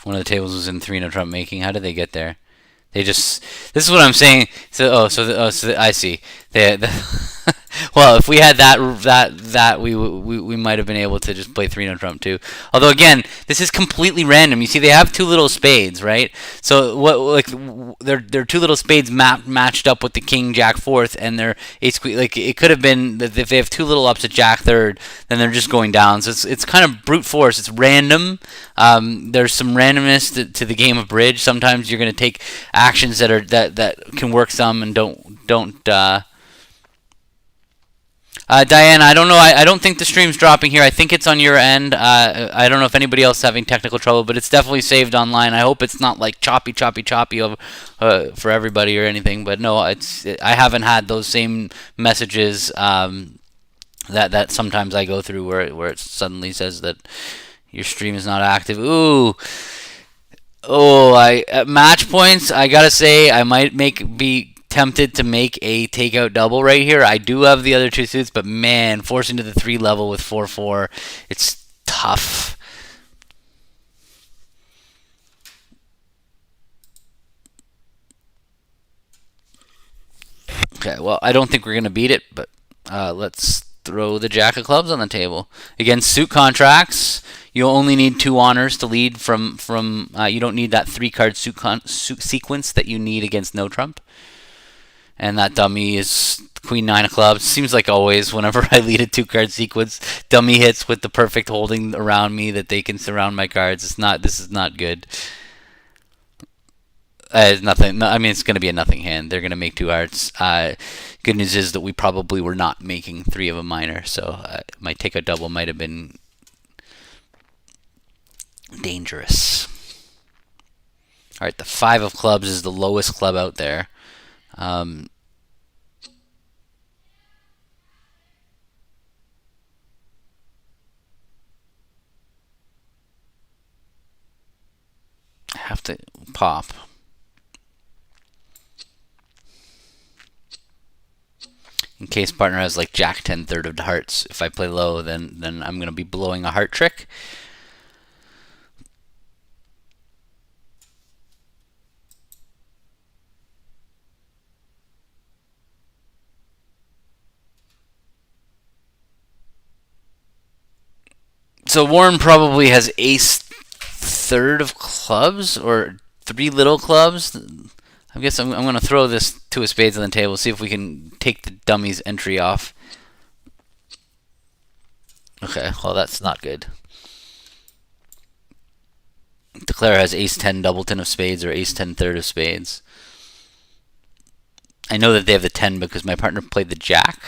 One of the tables was in 3-0 Trump making. How did they get there? They just. This is what I'm saying. So I see. Well, if we had that, we might have been able to just play 3-0 Trump too. Although again, this is completely random. You see, they have 2 little spades, right? So what, like, they're 2 little spades matched up with the king jack fourth and their ace queen. Like, it could have been that if they have 2 little ups at jack third, then they're just going down. So it's kind of brute force. It's random. There's some randomness to the game of bridge. Sometimes you're going to take actions that can work some and don't. Diane, I don't know. I don't think the stream's dropping here. I think it's on your end. I don't know if anybody else is having technical trouble, but it's definitely saved online. I hope it's not like choppy for everybody or anything. But no, I haven't had those same messages that sometimes I go through where it suddenly says that your stream is not active. Ooh. Oh, at match points, I gotta say I might be tempted to make a takeout double right here. I do have the other 2 suits, but man, forcing to the 3 level with 4-4, it's tough. Okay, well, I don't think we're gonna beat it, but let's throw the jack of clubs on the table. Again, suit contracts. You only need 2 honors to lead from. You don't need that 3-card suit sequence that you need against no trump. And that dummy is queen 9 of clubs. Seems like always whenever I lead a 2-card sequence, dummy hits with the perfect holding around me that they can surround my cards. This is not good. It's nothing. No, I mean, it's going to be a nothing hand. They're going to make 2 hearts. Good news is that we probably were not making 3 of a minor, so my take a double might have been dangerous. All right, the 5 of clubs is the lowest club out there. I have to pop. In case partner has like jack 10 third of hearts. If I play low, then I'm going to be blowing a heart trick. So Warren probably has ace third of clubs or 3 little clubs. I guess I'm going to throw this 2 of spades on the table, see if we can take the dummy's entry off. Okay, well, that's not good. Declare has ace 10 doubleton of spades or ace 10 third of spades. I know that they have the 10 because my partner played the jack.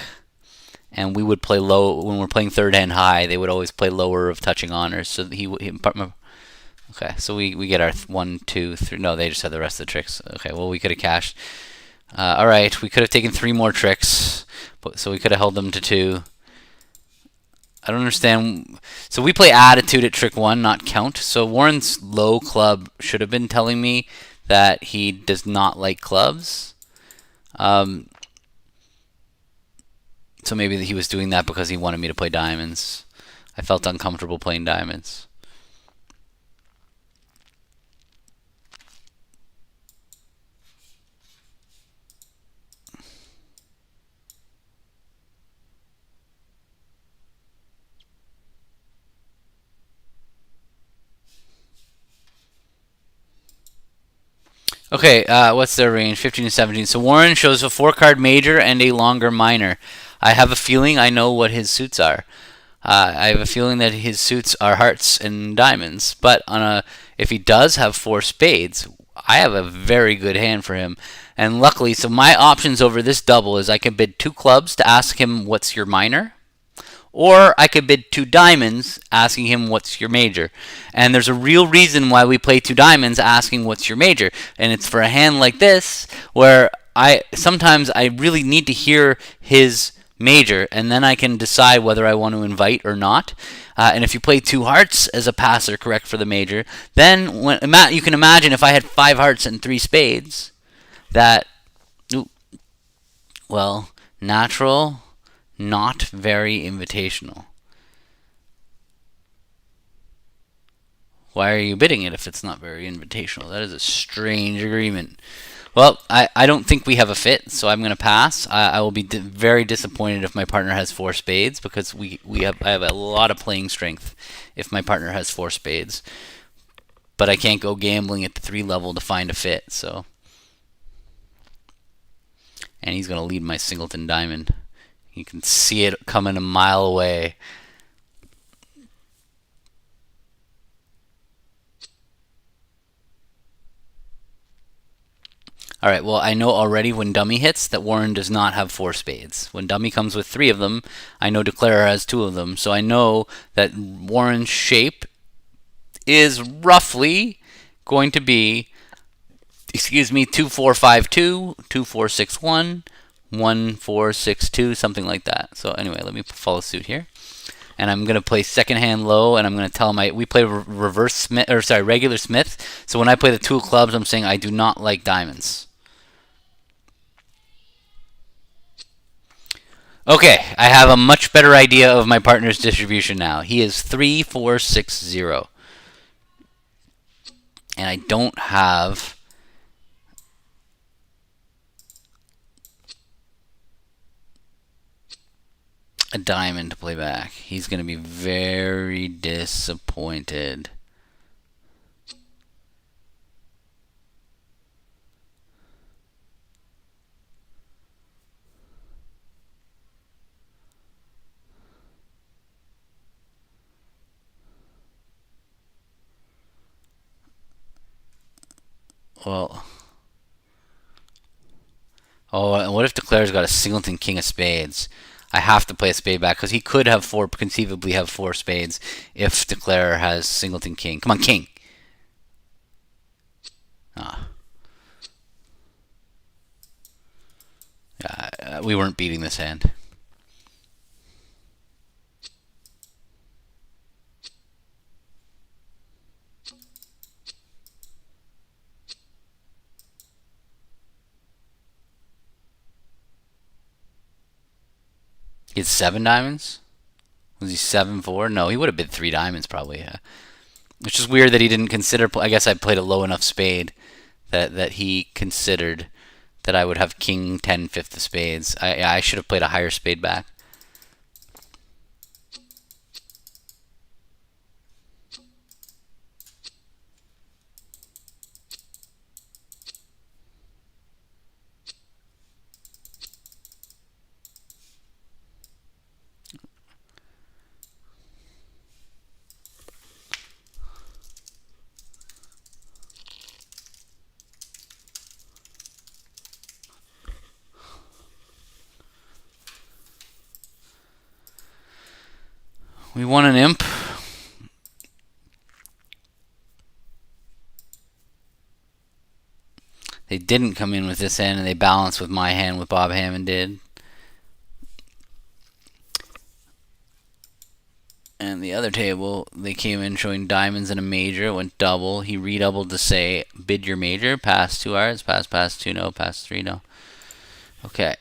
And we would play low when we're playing third hand high. They would always play lower of touching honors. So okay, so we get our 1, 2, 3. No, they just had the rest of the tricks. Okay, well, we could have cashed. All right, we could have taken 3 more tricks, so we could have held them to 2. I don't understand. So we play attitude at trick 1, not count. So Warren's low club should have been telling me that he does not like clubs. So maybe he was doing that because he wanted me to play diamonds. I felt uncomfortable playing diamonds. Okay, what's their range? 15 to 17. So Warren shows a 4-card major and a longer minor. I have a feeling I know what his suits are. I have a feeling that his suits are hearts and diamonds. But if he does have 4 spades, I have a very good hand for him. And luckily, so my options over this double is I can bid 2 clubs to ask him what's your minor, or I could bid 2 diamonds asking him what's your major. And there's a real reason why we play 2 diamonds asking what's your major. And it's for a hand like this where sometimes I really need to hear his major, and then I can decide whether I want to invite or not. And if you play 2 hearts as a passer correct for the major, then you can imagine if I had 5 hearts and 3 spades, that, well, natural, not very invitational. Why are you bidding it if it's not very invitational? That is a strange agreement. Well, I don't think we have a fit, so I'm going to pass. I will be very disappointed if my partner has 4 spades, because I have a lot of playing strength if my partner has 4 spades. But I can't go gambling at the 3 level to find a fit, so. And he's going to lead my singleton diamond. You can see it coming a mile away. Alright, well, I know already when dummy hits that Warren does not have 4 spades. When dummy comes with 3 of them, I know Declarer has 2 of them. So I know that Warren's shape is roughly going to be, 2452, 2461, 1462, something like that. So anyway, let me follow suit here. And I'm going to play second hand low, and I'm going to tell him we play reverse Smith, or sorry, regular Smith. So when I play the 2 of clubs, I'm saying I do not like diamonds. Okay, I have a much better idea of my partner's distribution now. He is 3460. And I don't have a diamond to play back. He's going to be very disappointed. Well, oh, and what if Declarer's got a singleton king of spades? I have to play a spade back, because he could conceivably have 4 spades if Declarer has singleton king. Come on, king. We weren't beating this hand. He had 7 diamonds? Was he 7-4? No, he would have bid 3 diamonds probably. Which is weird that he didn't consider. I guess I played a low enough spade that he considered that I would have king 10 fifth of spades. I should have played a higher spade back. We won an imp. They didn't come in with this hand, and they balanced with my hand, what Bob Hammond did. And the other table, they came in showing diamonds and a major. It went double. He redoubled to say, bid your major. Pass 2 hearts. Pass 2, no. Pass 3, no. Okay.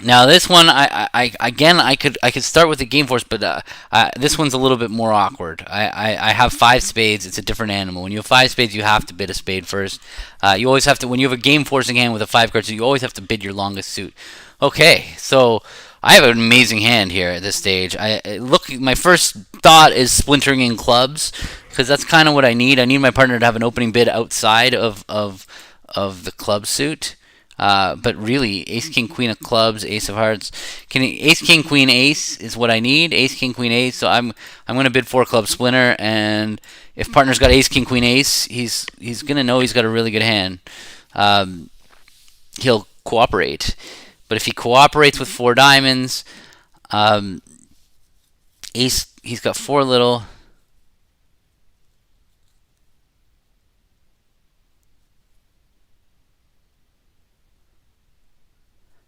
Now this one, I could start with the game force, but this one's a little bit more awkward. I have 5 spades. It's a different animal. When you have 5 spades, you have to bid a spade first. You always have to, when you have a game forcing hand with a 5 card, so you always have to bid your longest suit. Okay, so I have an amazing hand here at this stage. My first thought is splintering in clubs because that's kind of what I need. I need my partner to have an opening bid outside of the club suit. But really, ace, king, queen of clubs, ace of hearts. Ace, king, queen, ace is what I need. Ace, king, queen, ace. So I'm gonna bid 4 club splinter, and if partner's got ace, king, queen, ace, he's gonna know he's got a really good hand. He'll cooperate, but if he cooperates with 4 diamonds, ace, he's got 4 little.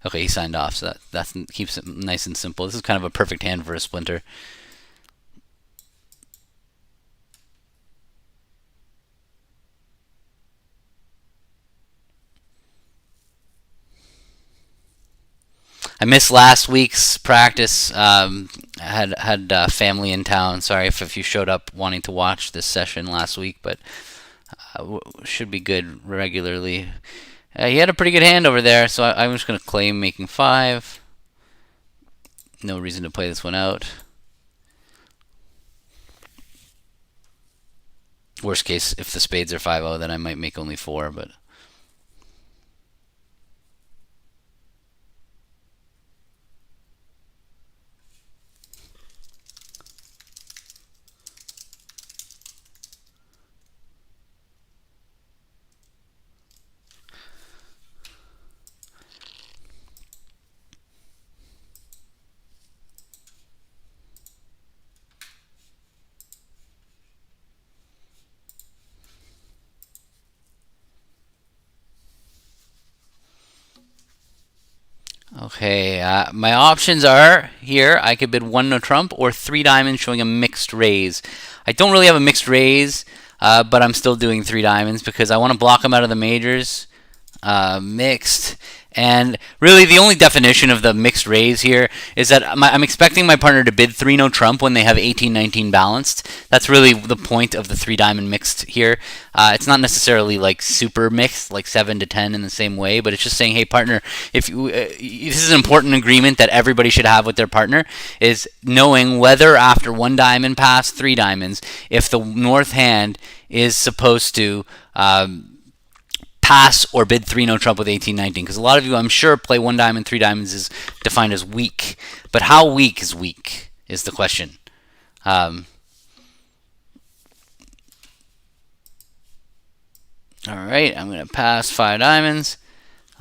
Okay, he signed off, so that keeps it nice and simple. This is kind of a perfect hand for a splinter. I missed last week's practice. I had family in town. Sorry if you showed up wanting to watch this session last week, but should be good regularly. He had a pretty good hand over there, so I'm just going to claim making 5. No reason to play this one out. Worst case, if the spades are 5-0, then I might make only 4, but... Okay, my options are here. I could bid 1 no trump or 3 diamonds showing a mixed raise. I don't really have a mixed raise, but I'm still doing 3 diamonds because I want to block them out of the majors. Mixed. And really, the only definition of the mixed raise here is that I'm expecting my partner to bid 3 no trump when they have 18-19 balanced. That's really the point of the 3 diamond mixed here. It's not necessarily like super mixed, like 7 to 10 in the same way, but it's just saying, hey partner, if you, this is an important agreement that everybody should have with their partner, is knowing whether after 1 diamond past 3 diamonds, if the north hand is supposed to pass or bid 3 no trump with 18-19, because a lot of you, I'm sure, play 1 diamond, 3 diamonds is defined as weak, but how weak is the question. All right, I'm going to pass 5 diamonds.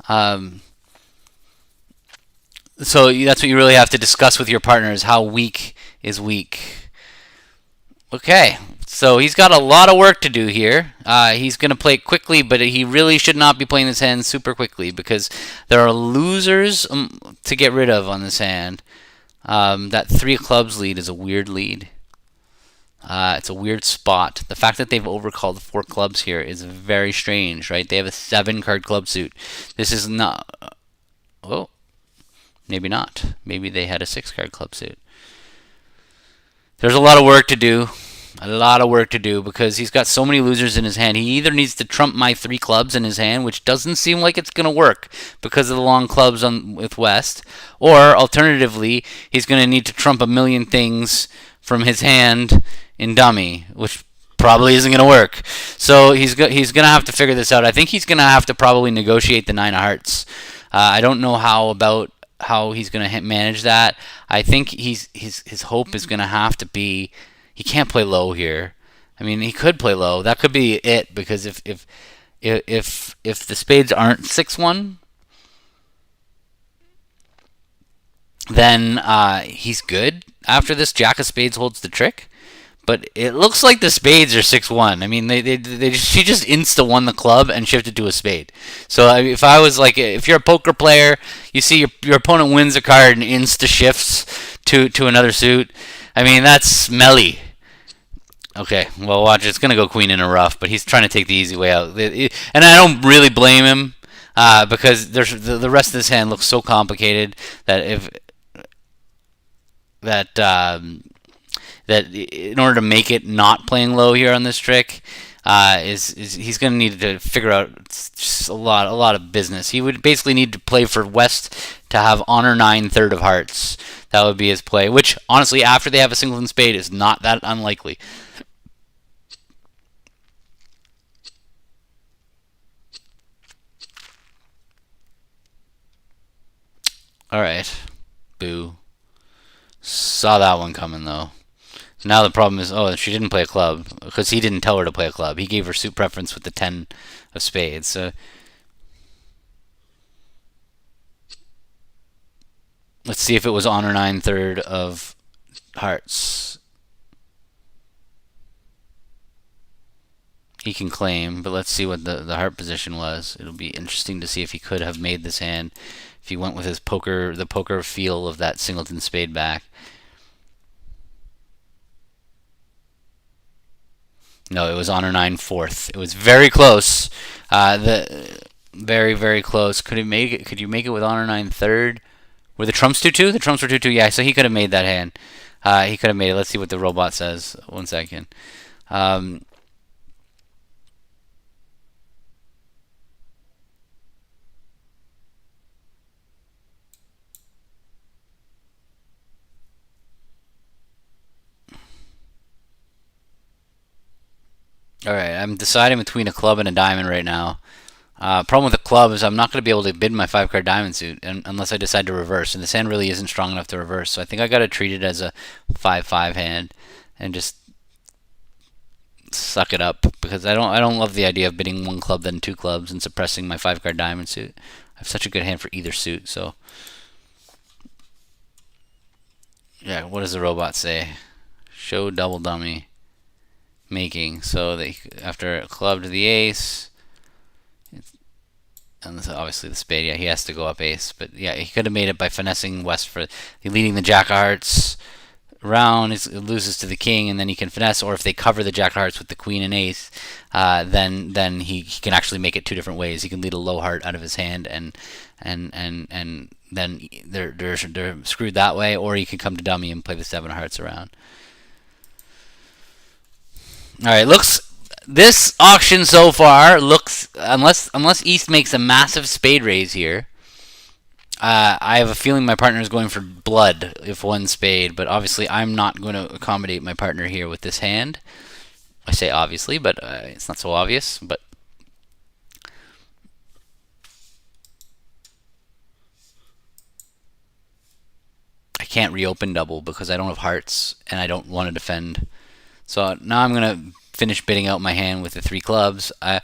So that's what you really have to discuss with your partner, is how weak is weak. Okay, so he's got a lot of work to do here. He's going to play quickly, but he really should not be playing this hand super quickly because there are losers to get rid of on this hand. That 3 of clubs lead is a weird lead. It's a weird spot. The fact that they've overcalled 4 clubs here is very strange, right? They have a 7-card club suit. This is not... Oh, maybe not. Maybe they had a 6-card club suit. There's a lot of work to do. A lot of work to do because he's got so many losers in his hand. He either needs to trump my 3 clubs in his hand, which doesn't seem like it's going to work because of the long clubs with West, or alternatively, he's going to need to trump a million things from his hand in dummy, which probably isn't going to work. So he's going to have to figure this out. I think he's going to have to probably negotiate the 9 of hearts. I don't know how he's going to manage that. I think his hope is going to have to be, he can't play low here. I mean, he could play low. That could be it, because if the spades aren't 6-1, then he's good. After this, Jack of Spades holds the trick. But it looks like the spades are 6-1. I mean, she just insta-won the club and shifted to a spade. So if I was like, if you're a poker player, you see your opponent wins a card and insta-shifts to another suit. I mean, that's smelly. Okay, well, watch. It's going to go queen in a rough, but he's trying to take the easy way out. And I don't really blame him because the rest of this hand looks so complicated that that in order to make it not playing low here on this trick, is he's going to need to figure out just a lot of business. He would basically need to play for West to have honor 9 third of hearts. That would be his play, which honestly, after they have a singleton spade, is not that unlikely. All right, boo. Saw that one coming though. Now the problem is, oh, she didn't play a club because he didn't tell her to play a club. He gave her suit preference with the 10 of spades. So let's see if it was honor 9 third of hearts. He can claim, but let's see what the heart position was. It'll be interesting to see if he could have made this hand if he went with his poker, the poker feel of that singleton spade back. No, it was honor 9 fourth. It was very close. The very close. Could he make it? Could you make it with honor 9 third? Were the trumps 2-2? The trumps were 2-2. Yeah, so he could have made that hand. He could have made it. Let's see what the robot says. 1 second. Um, all right, I'm deciding between a club and a diamond right now. Problem with the club is I'm not going to be able to bid my 5 card diamond suit unless I decide to reverse, and this hand really isn't strong enough to reverse. So I think I got to treat it as a 5-5 hand and just suck it up because I don't love the idea of bidding 1 club then 2 clubs and suppressing my 5 card diamond suit. I have such a good hand for either suit, so yeah. What does the robot say? Show double dummy making. So they after club to the ace. And obviously the spade, yeah, he has to go up ace. But yeah, he could have made it by finessing West for leading the jack of hearts round. It loses to the king, and then he can finesse. Or if they cover the jack of hearts with the queen and ace, then he can actually make it 2 different ways. He can lead a low heart out of his hand, and then they're screwed that way. Or he can come to dummy and play the 7 of hearts around. All right, looks this auction so far looks unless East makes a massive spade raise here. I have a feeling my partner is going for blood if 1 spade, but obviously I'm not going to accommodate my partner here with this hand. I say obviously, but it's not so obvious. But I can't reopen double because I don't have hearts and I don't want to defend. So now I'm going to finish bidding out my hand with the 3 clubs. I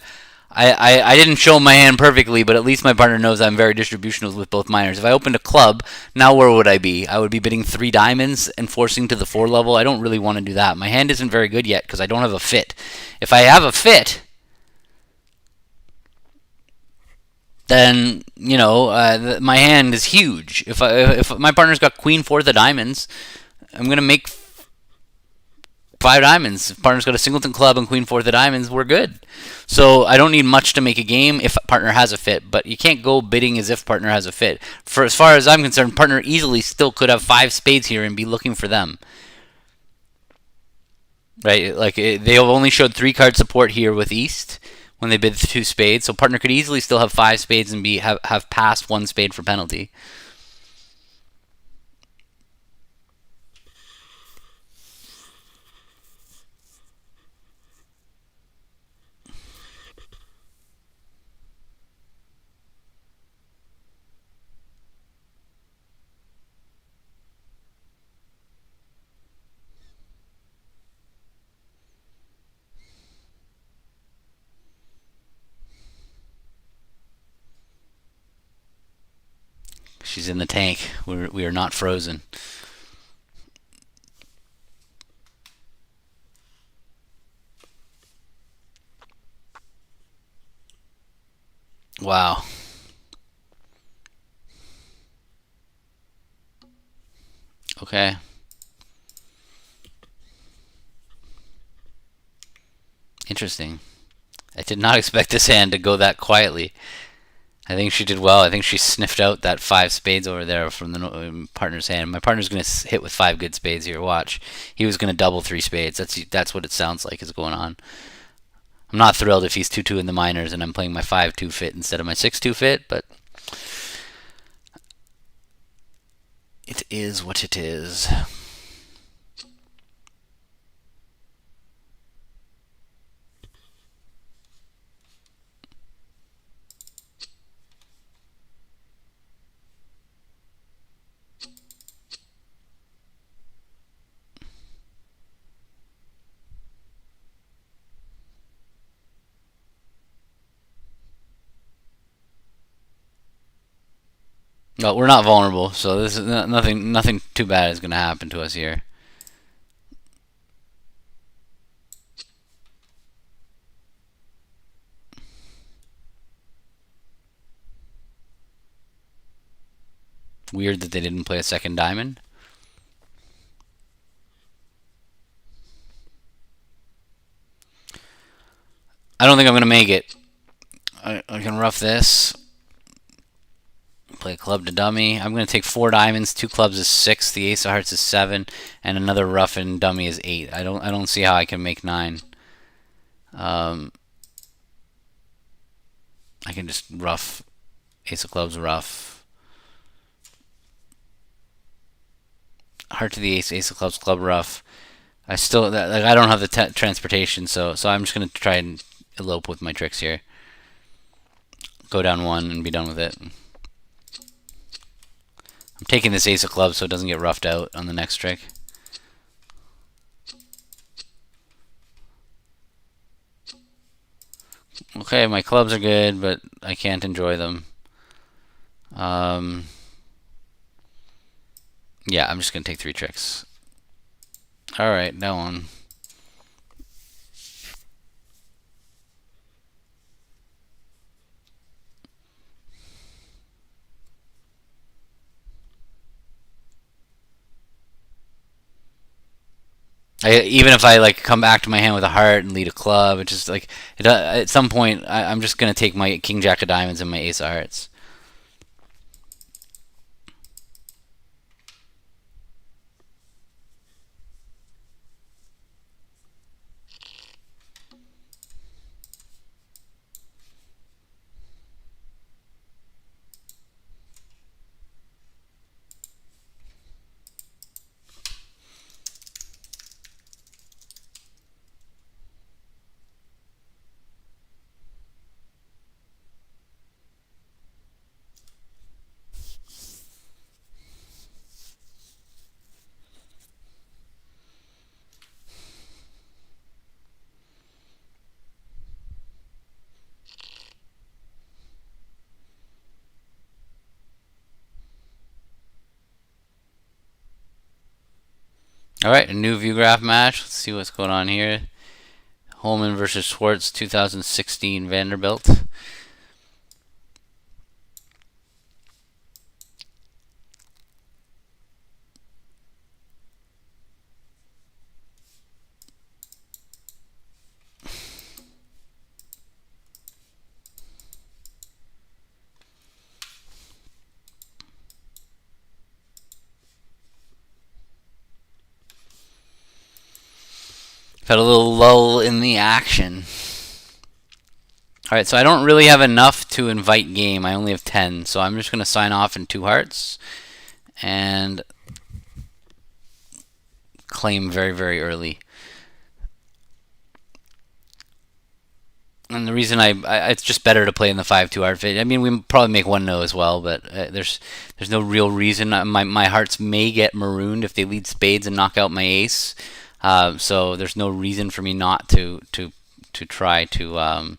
didn't show my hand perfectly, but at least my partner knows I'm very distributional with both minors. If I opened a club, now where would I be? I would be bidding 3 diamonds and forcing to the 4 level. I don't really want to do that. My hand isn't very good yet because I don't have a fit. If I have a fit, then my hand is huge. If my partner's got queen 4th of diamonds, I'm gonna make 5 diamonds. If partner's got a singleton club and queen 4th of diamonds, we're good. So I don't need much to make a game if partner has a fit, but you can't go bidding as if partner has a fit. For as far as I'm concerned, partner easily still could have 5 spades here and be looking for them. Right? Like they have only showed 3 card support here with East when they bid 2 spades, so partner could easily still have 5 spades and have passed 1 spade for penalty. She's in the tank. We are not frozen. Wow. Okay. Interesting. I did not expect this hand to go that quietly. I think she did well. I think she sniffed out that 5 spades over there from the partner's hand. My partner's going to hit with 5 good spades here. Watch. He was going to double 3 spades. That's what it sounds like is going on. I'm not thrilled if he's 2-2 in the minors and I'm playing my 5-2 fit instead of my 6-2 fit, but it is what it is. No, we're not vulnerable, so this is nothing too bad is going to happen to us here. Weird that they didn't play a second diamond. I don't think I'm going to make it. I can rough this. Play club to dummy. I'm going to take 4 diamonds. 2 clubs is 6. The ace of hearts is 7, and another rough and dummy is 8. I don't see how I can make 9. I can just rough. Ace of clubs rough. Heart to the ace. Ace of clubs club rough. I don't have the transportation, so I'm just going to try and elope with my tricks here. Go down 1 and be done with it. I'm taking this ace of clubs so it doesn't get roughed out on the next trick. Okay, my clubs are good, but I can't enjoy them. Yeah, I'm just going to take 3 tricks. Alright, that one. Even if I like come back to my hand with a heart and lead a club, it's just like at some point I'm just gonna take my king jack of diamonds and my ace of hearts. All right, a new view graph match. Let's see what's going on here. Holman versus Schwartz, 2016 Vanderbilt. Got a little lull in the action. Alright, so I don't really have enough to invite game. I only have 10, so I'm just going to sign off in 2 hearts and claim very, very early. And the reason it's just better to play in the 5-2 heart fit. I mean, we probably make 1 no as well, but there's no real reason. My hearts may get marooned if they lead spades and knock out my ace. So there's no reason for me not to try to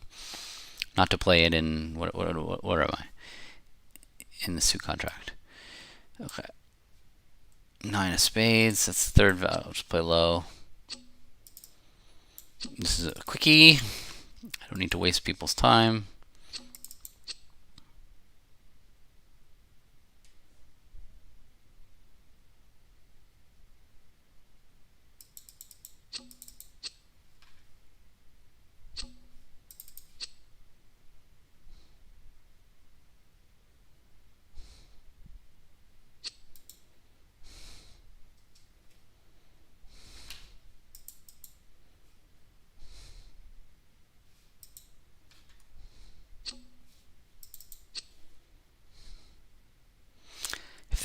not to play it in what am I in the suit contract? Okay, 9 of spades. That's the 3rd value. I'll just play low. This is a quickie. I don't need to waste people's time.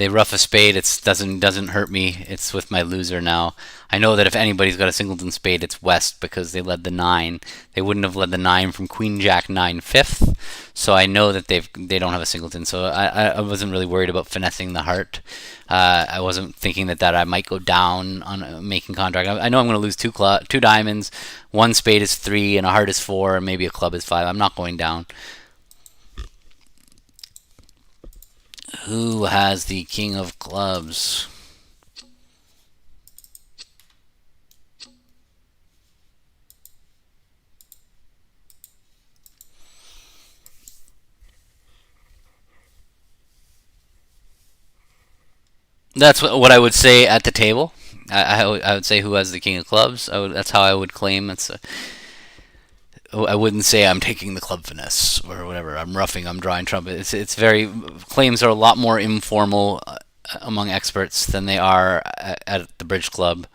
they rough a spade, it doesn't hurt me. It's with my loser now. I know that if anybody's got a singleton spade, it's West because they led the 9. They wouldn't have led the 9 from Queen Jack 9 fifth. So I know that they don't have a singleton. So I wasn't really worried about finessing the heart. I wasn't thinking that I might go down on making contract. I know I'm going to lose two diamonds. One spade is 3 and a heart is 4 and maybe a club is 5. I'm not going down. Who has the king of clubs? That's what I would say at the table. I would say who has the king of clubs. That's how I would claim. I wouldn't say I'm taking the club finesse or whatever. I'm roughing. I'm drawing trumpet. It's very claims are a lot more informal among experts than they are at the bridge club.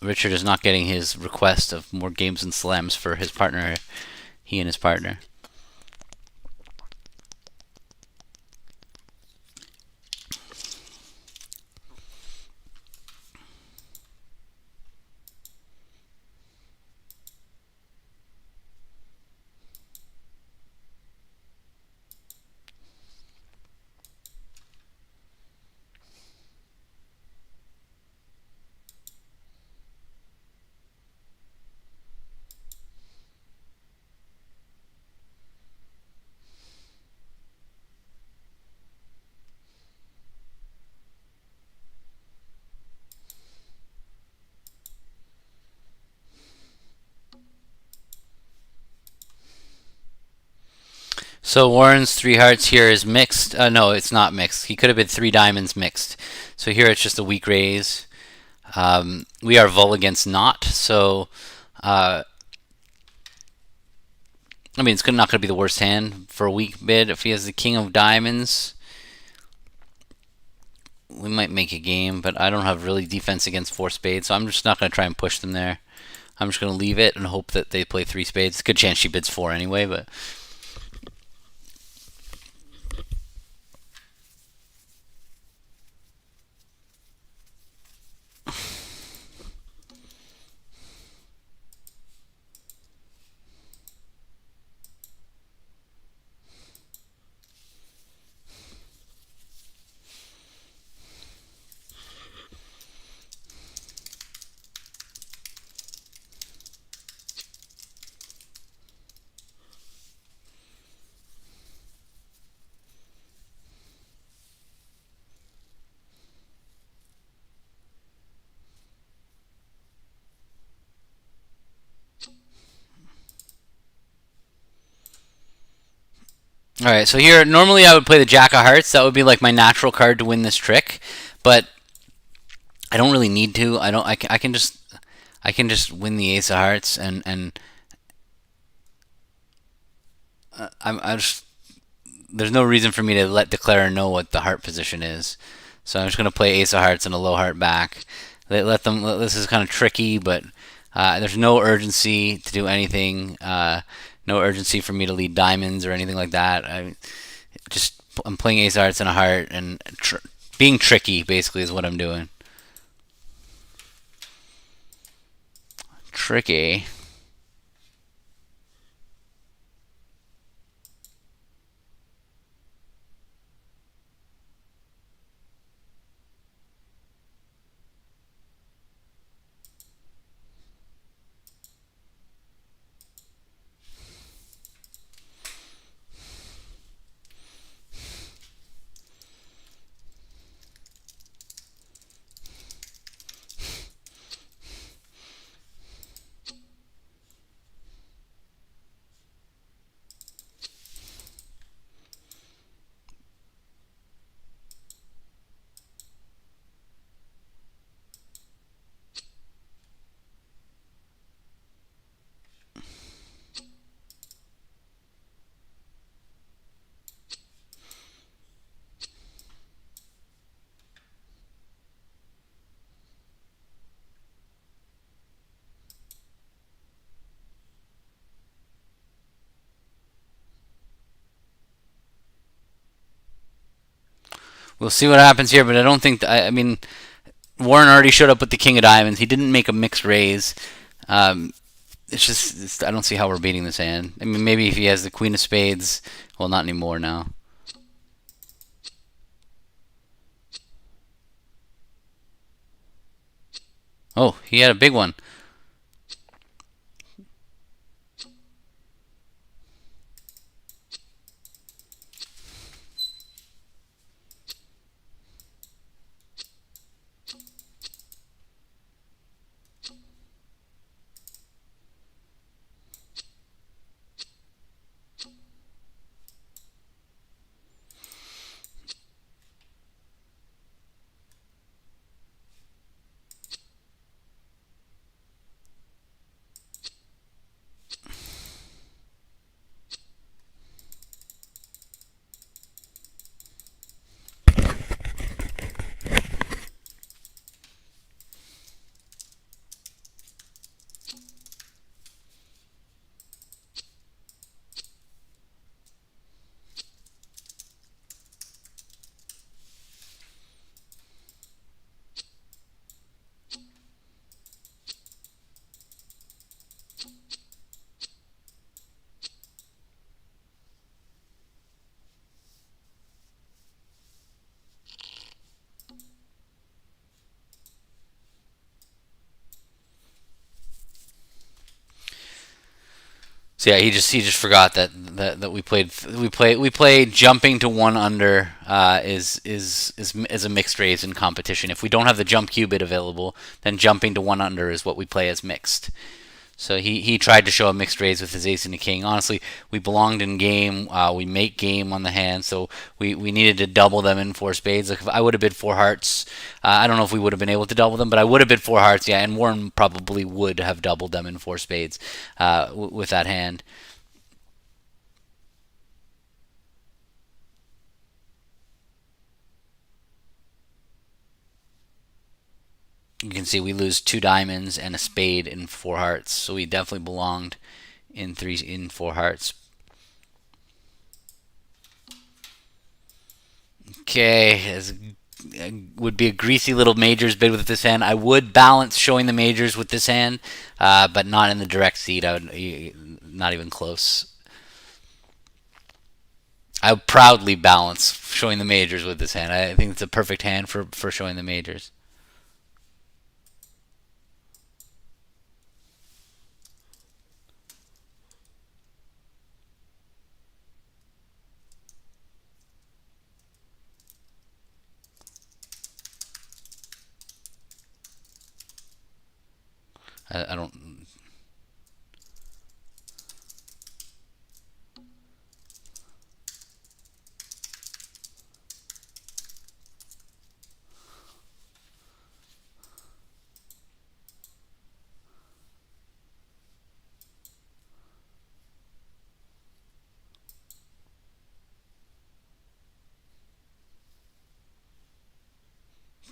Richard is not getting his request of more games and slams for his partner. He and his partner. So Warren's 3 hearts here is mixed. No, it's not mixed. He could have been 3 diamonds mixed. So here it's just a weak raise. We are Vull against not. So, I mean, it's not going to be the worst hand for a weak bid. If he has the king of diamonds, we might make a game, but I don't have really defense against 4 spades, so I'm just not going to try and push them there. I'm just going to leave it and hope that they play 3 spades. Good chance she bids 4 anyway, but... Alright, so here, normally I would play the Jack of Hearts. That would be like my natural card to win this trick. But I don't really need to. I can just win the Ace of Hearts and I just there's no reason for me to let declarer know what the heart position is. So I'm just gonna play Ace of Hearts and a low heart back. Let them. This is kind of tricky, but there's no urgency to do anything. No urgency for me to lead diamonds or anything like that. I'm playing Ace of Hearts and a heart and being tricky basically is what I'm doing. Tricky. We'll see what happens here, but I don't think. I mean, Warren already showed up with the king of diamonds. He didn't make a mixed raise. Um, I don't see how we're beating this hand. I mean, maybe if he has the queen of spades. Well, not anymore now. Oh, he had a big one. So yeah, he just forgot that we play jumping to one under is a mixed raise in competition. If we don't have the jump cubit available, then jumping to one under is what we play as mixed. So he tried to show a mixed raise with his ace and a king. Honestly, we belonged in game. We make game on the hand, so we needed to double them in four spades. Like if I would have bid four hearts, I don't know if we would have been able to double them, but I would have bid four hearts, yeah, and Warren probably would have doubled them in four spades with that hand. You can see we lose two diamonds and a spade in four hearts, so we definitely belonged in four hearts. Okay, would be a greasy little majors bid with this hand. I would balance showing the majors with this hand, but not in the direct seat. I would not even close. I would proudly balance showing the majors with this hand. I think it's a perfect hand for showing the majors. I don't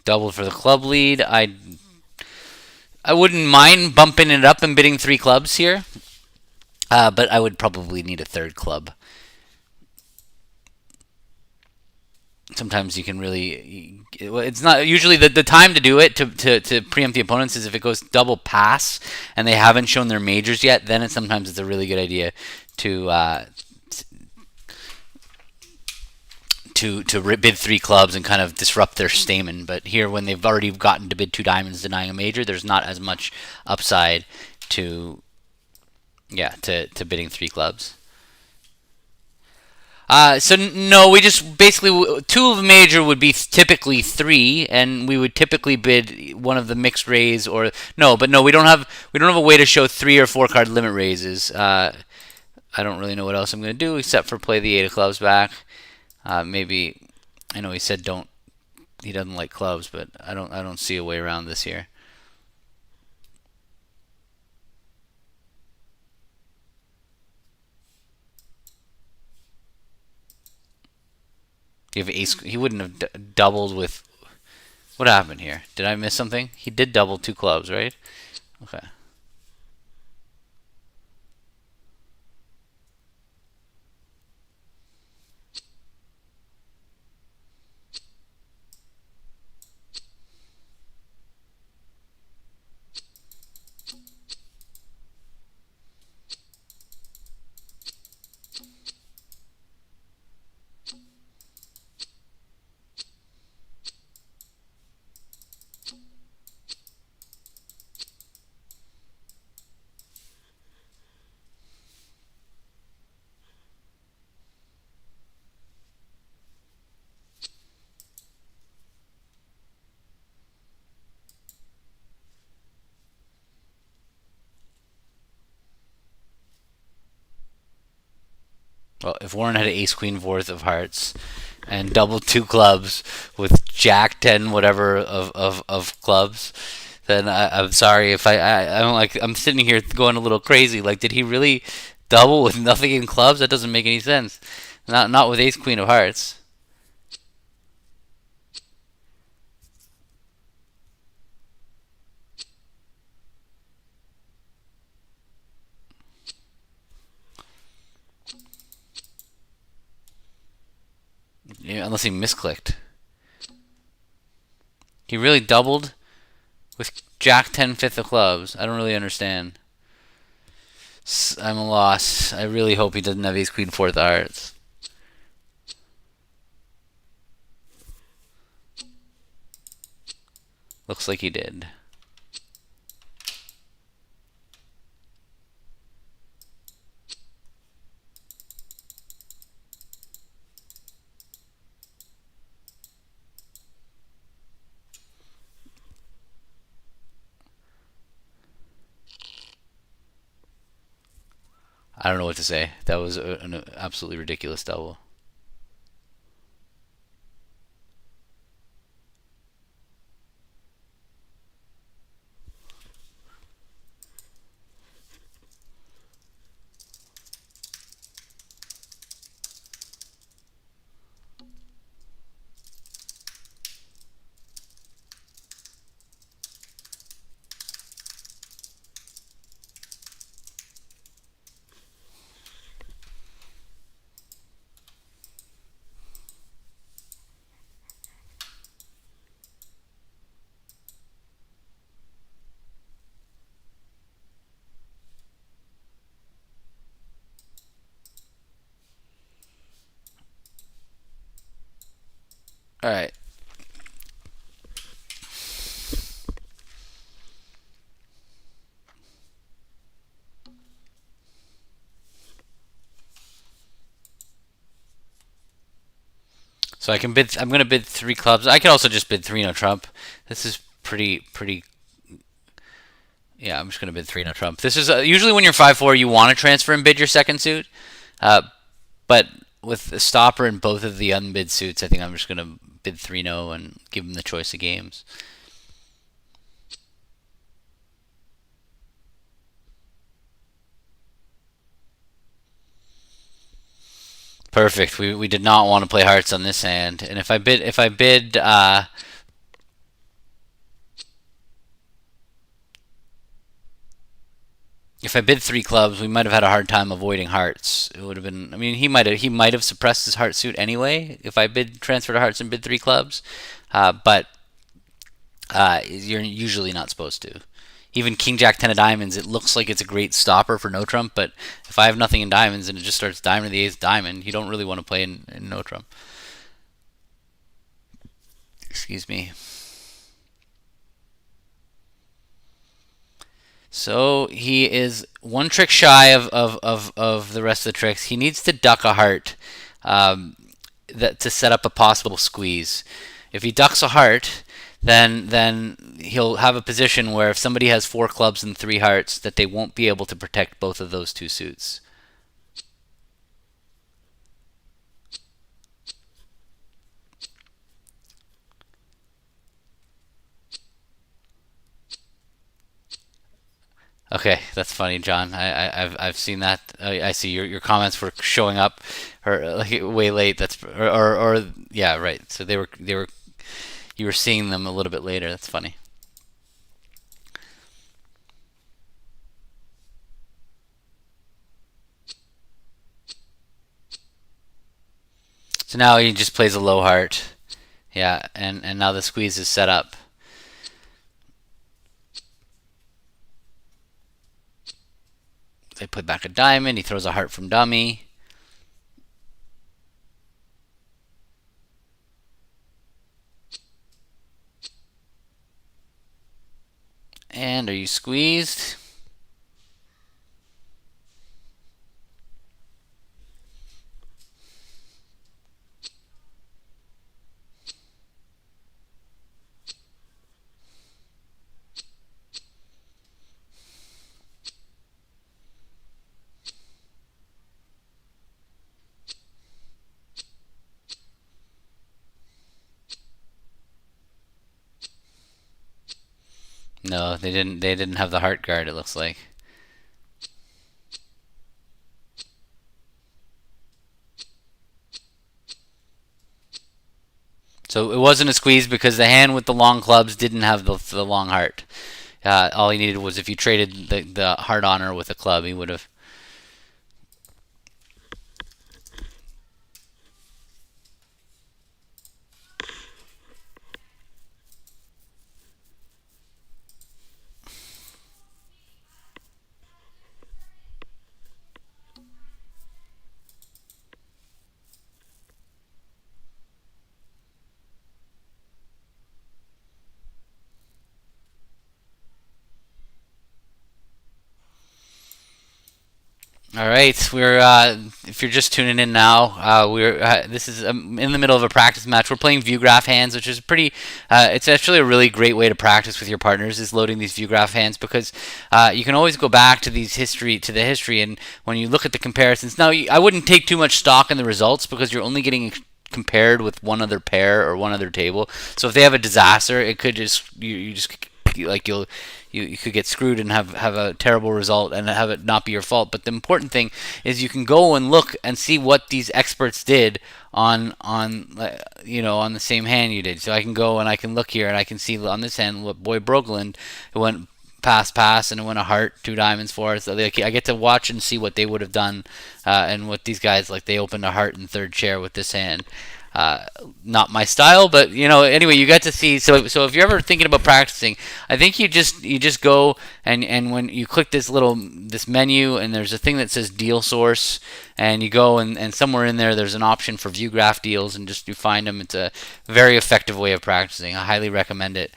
double for the club lead. I wouldn't mind bumping it up and bidding three clubs here, but I would probably need a third club. Sometimes you can really, it's not usually the time to do it to preempt the opponents is if it goes double pass and they haven't shown their majors yet, then sometimes it's a really good idea to bid three clubs and kind of disrupt their stamen. But here, when they've already gotten to bid two diamonds denying a major, there's not as much upside to to bidding three clubs. So no, we just basically two of a major would be typically three, and we would typically bid one of the mixed raise or no, but no, we don't have a way to show three or four card limit raises. I don't really know what else I'm going to do except for play the eight of clubs back. Maybe I know he said don't. He doesn't like clubs, but I don't see a way around this here. You have ace. He wouldn't have doubled with. What happened here? Did I miss something? He did double two clubs, right? Okay. Well, if Warren had ace queen fourth of hearts and double two clubs with jack ten whatever of clubs, then I'm sorry if I'm like I'm sitting here going a little crazy. Like, did he really double with nothing in clubs? That doesn't make any sense. Not with ace queen of hearts. Yeah, unless he misclicked. He really doubled with jack ten fifth of clubs. I don't really understand. I'm a loss. I really hope he doesn't have ace queen fourth of hearts. Looks like he did. I don't know what to say. That was an absolutely ridiculous double. All right. So I can bid. I'm gonna bid three clubs. I can also just bid three no trump. This is pretty. Yeah, I'm just gonna bid three no trump. This is usually when you're 5-4, you want to transfer and bid your second suit. Uh, but with a stopper in both of the unbid suits, I think I'm just gonna bid three no and give him the choice of games. Perfect. We did not want to play hearts on this hand, and if I bid three clubs, we might have had a hard time avoiding hearts. It would have been. I mean, he might have suppressed his heart suit anyway if I bid transfer to hearts and bid three clubs, but you're usually not supposed to. Even King Jack ten of diamonds, it looks like it's a great stopper for no trump, but if I have nothing in diamonds and it just starts diamond to the eighth diamond, you don't really want to play in no trump. Excuse me. So he is one trick shy of the rest of the tricks. He needs to duck a heart um, to set up a possible squeeze. If he ducks a heart, then he'll have a position where if somebody has four clubs and three hearts, that they won't be able to protect both of those two suits. Okay, that's funny, John. I've seen that. I see your comments were showing up, or like way late. That's or yeah, right. So they were you were seeing them a little bit later. That's funny. So now he just plays a low heart. Yeah, and now the squeeze is set up. They put back a diamond. He throws a heart from dummy. And are you squeezed? No, they didn't. They didn't have the heart guard. It looks like. So it wasn't a squeeze because the hand with the long clubs didn't have the long heart. All he needed was if you traded the heart honor with a club, he would have. All right, we're if you're just tuning in now, we're this is in the middle of a practice match. We're playing view graph hands, which is pretty. It's actually a really great way to practice with your partners is loading these view graph hands because you can always go back to the history, and when you look at the comparisons. Now, I wouldn't take too much stock in the results because you're only getting compared with one other pair or one other table. So if they have a disaster, it could just you just like you could get screwed and have a terrible result and have it not be your fault. But the important thing is you can go and look and see what these experts did on the same hand you did. So I can go and I can look here and I can see on this hand what Boy Brogland it went pass and it went a heart, two diamonds for us. So I get to watch and see what they would have done and what these guys like. They opened a heart in third chair with this hand. Not my style, but anyway, you get to see. So if you're ever thinking about practicing, I think you just go and when you click this menu and there's a thing that says deal source, and you go and somewhere in there's an option for view graph deals, and just you find them. It's a very effective way of practicing. I highly recommend it.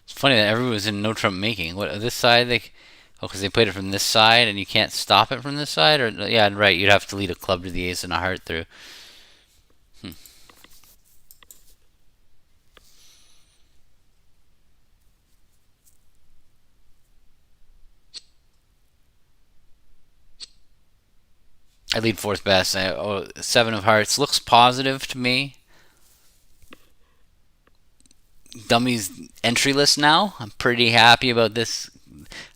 It's funny that everyone was in no Trump making. What this side they? Oh, because they played it from this side, and you can't stop it from this side, or yeah, right. You'd have to lead a club to the ace and a heart through. Hmm. I lead fourth best. Seven of hearts looks positive to me. Dummy's entryless now. I'm pretty happy about this,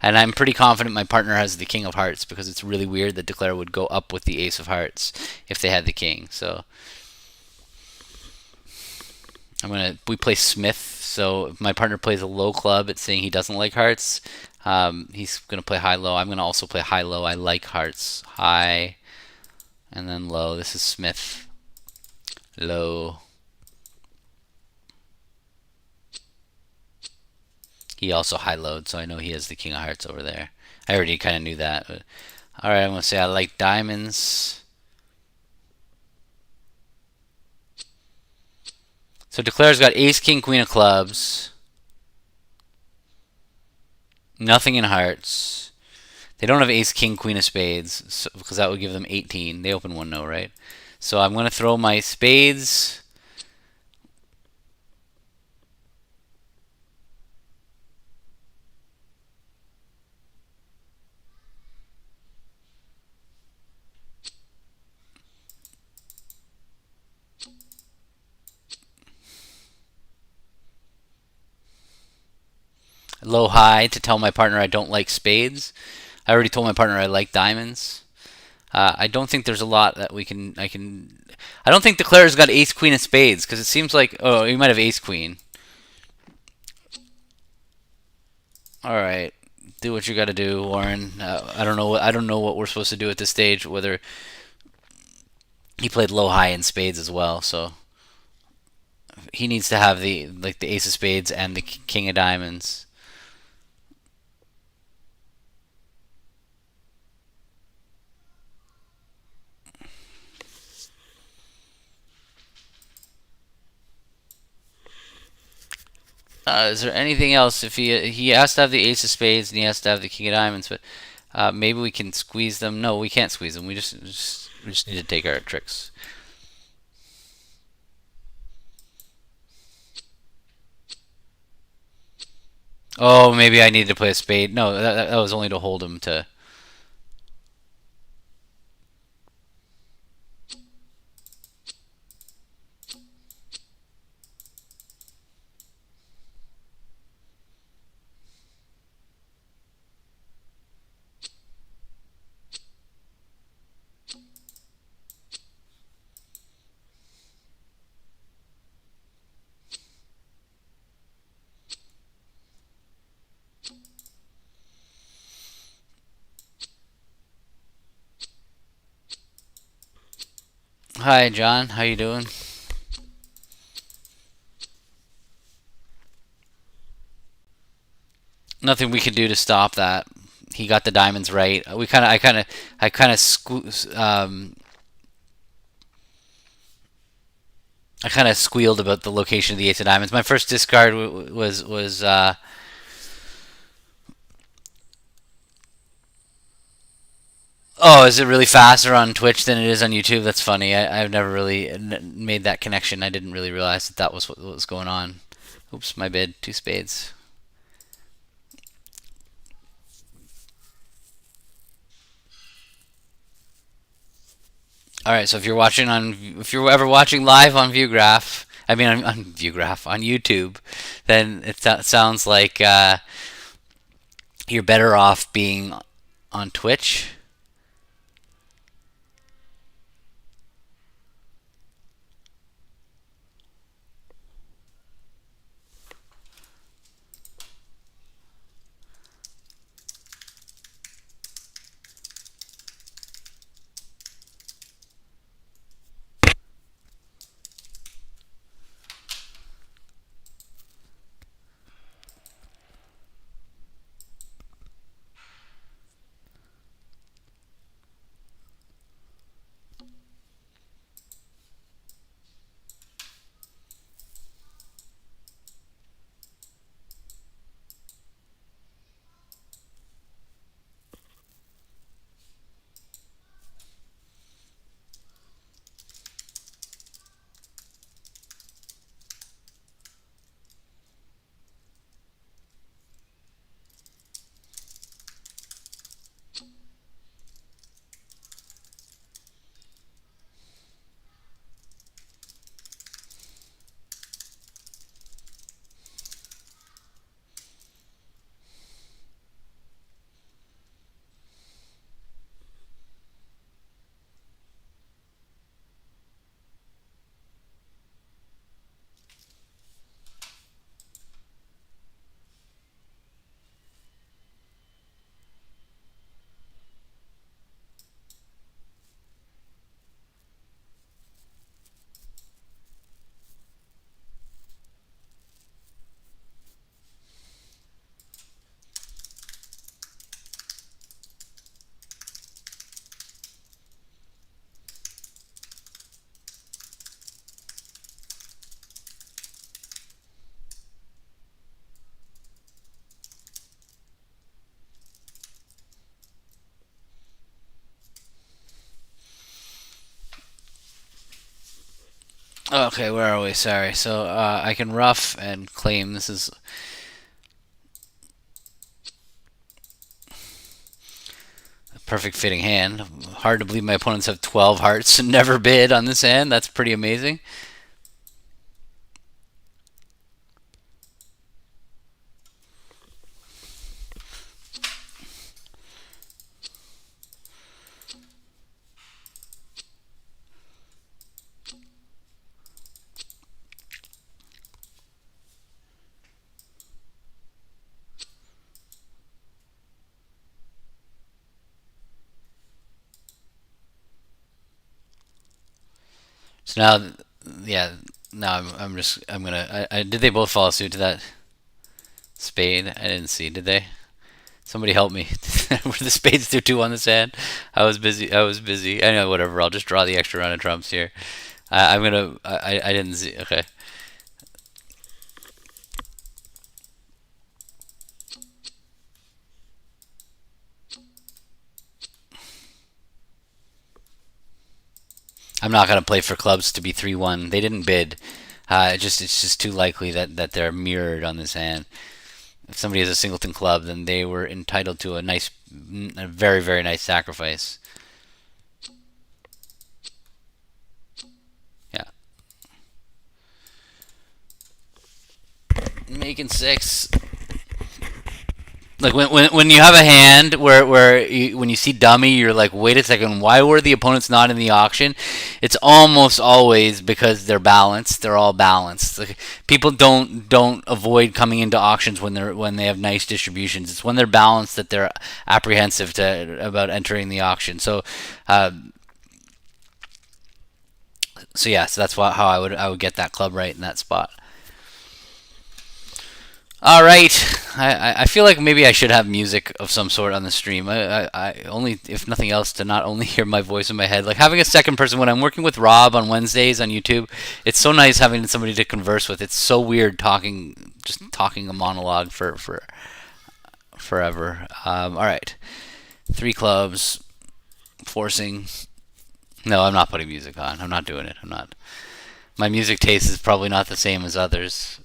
and I'm pretty confident my partner has the king of hearts because it's really weird that Declare would go up with the ace of hearts if they had the king. So we play Smith. So if my partner plays a low club, it's saying he doesn't like hearts. He's gonna play high low. I'm gonna also play high low. I like hearts. High and then low. This is Smith. Low. He also high load, so I know he has the king of hearts over there. I already kind of knew that. But all right, I'm gonna say I like diamonds. So Declare's got ace, king, queen of clubs. Nothing in hearts. They don't have ace, king, queen of spades, because that would give them 18. They open one no, right? So I'm gonna throw my spades. Low high to tell my partner I don't like spades. I already told my partner I like diamonds. I don't think there's a lot that I can. I don't think Declare's got ace queen of spades because it seems like he might have ace queen. All right, Do what you got to do, Warren. I don't know. I don't know what we're supposed to do at this stage. Whether he played low high in spades as well, so he needs to have the ace of spades and the king of diamonds. Is there anything else? If he has to have the ace of spades and he has to have the king of diamonds, but maybe we can squeeze them. No, we can't squeeze them. We just need to take our tricks. Oh, maybe I need to play a spade. No, that was only to hold him to. Hi, John. How you doing? Nothing we can do to stop that. He got the diamonds right. I kind of I kind of squealed about the location of the ace of diamonds. My first discard was. Oh, is it really faster on Twitch than it is on YouTube? That's funny. I've never really made that connection. I didn't really realize that that was what was going on. Oops, my bad. Two spades. All right. So if you're ever watching live on ViewGraph, I mean on ViewGraph on YouTube, then it sounds like you're better off being on Twitch. Okay, where are we? Sorry. So I can rough and claim. This is a perfect fitting hand. Hard to believe my opponents have 12 hearts and never bid on this hand. That's pretty amazing. So now, yeah, now I'm gonna. Did they both follow suit to that spade? I didn't see. Did they? Somebody help me. Were the spades 2-2 on the sand? I was busy. I was busy. Anyway, whatever. I'll just draw the extra round of trumps here. I'm gonna. I didn't see. Okay. I'm not gonna play for clubs to be 3-1. They didn't bid. It's just too likely that they're mirrored on this hand. If somebody has a singleton club, then they were entitled to a very very nice sacrifice. Yeah, making six. Like when you have a hand when you see dummy, you're like, wait a second, why were the opponents not in the auction? It's almost always because they're balanced. They're all balanced. Like, people don't avoid coming into auctions when they have nice distributions. It's when they're balanced that they're apprehensive about entering the auction. Uh, so that's how I would get that club right in that spot. All right. I feel like maybe I should have music of some sort on the stream. I only, if nothing else, to not only hear my voice in my head. Like having a second person when I'm working with Rob on Wednesdays on YouTube. It's so nice having somebody to converse with. It's so weird just talking a monologue for forever. All right. Three clubs, forcing. No, I'm not putting music on. I'm not doing it. I'm not. My music taste is probably not the same as others.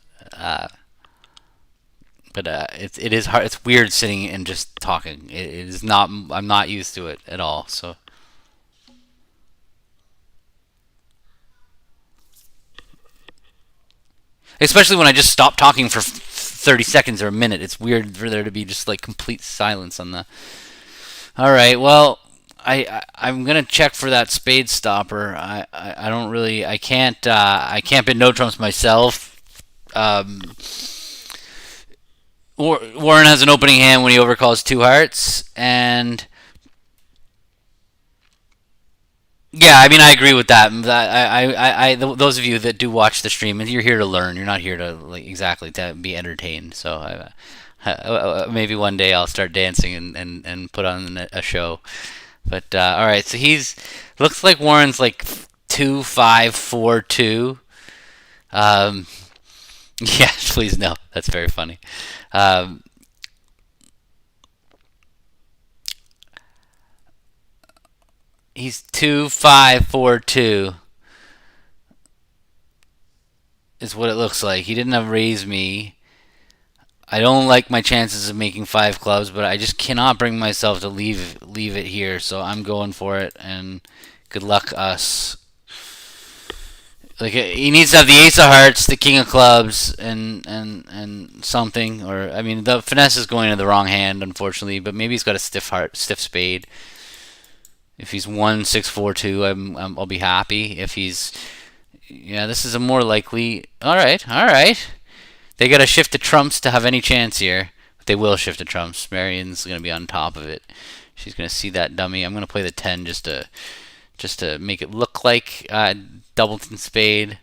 But it is hard. It's weird sitting and just talking. It is not. I'm not used to it at all. So especially when I just stop talking for 30 seconds or a minute, it's weird for there to be just like complete silence on the. All right. Well, I'm gonna check for that spade stopper. I don't really. I can't bid no trumps myself. Um, Warren has an opening hand when he overcalls two hearts, and yeah, I mean, I agree with that. Those of you that do watch the stream, you're here to learn. You're not here to like exactly to be entertained. So maybe one day I'll start dancing and put on a show. But all right, so he's looks like Warren's like 2-5-4-2. Um, yeah, please no, that's very funny. Um, he's 2-5-4-2 is what it looks like. He didn't have raise me. I don't like my chances of making five clubs, but I just cannot bring myself to leave it here. So I'm going for it, and good luck us. Like he needs to have the ace of hearts, the king of clubs, and something. Or I mean, the finesse is going to the wrong hand, unfortunately. But maybe he's got a stiff spade. If he's 1-6-4-2, I'll be happy. If he's yeah, this is a more likely. All right, all right. They got to shift to trumps to have any chance here. But they will shift to trumps. Marion's gonna be on top of it. She's gonna see that dummy. I'm gonna play the 10 just to make it look like Doubleton spade.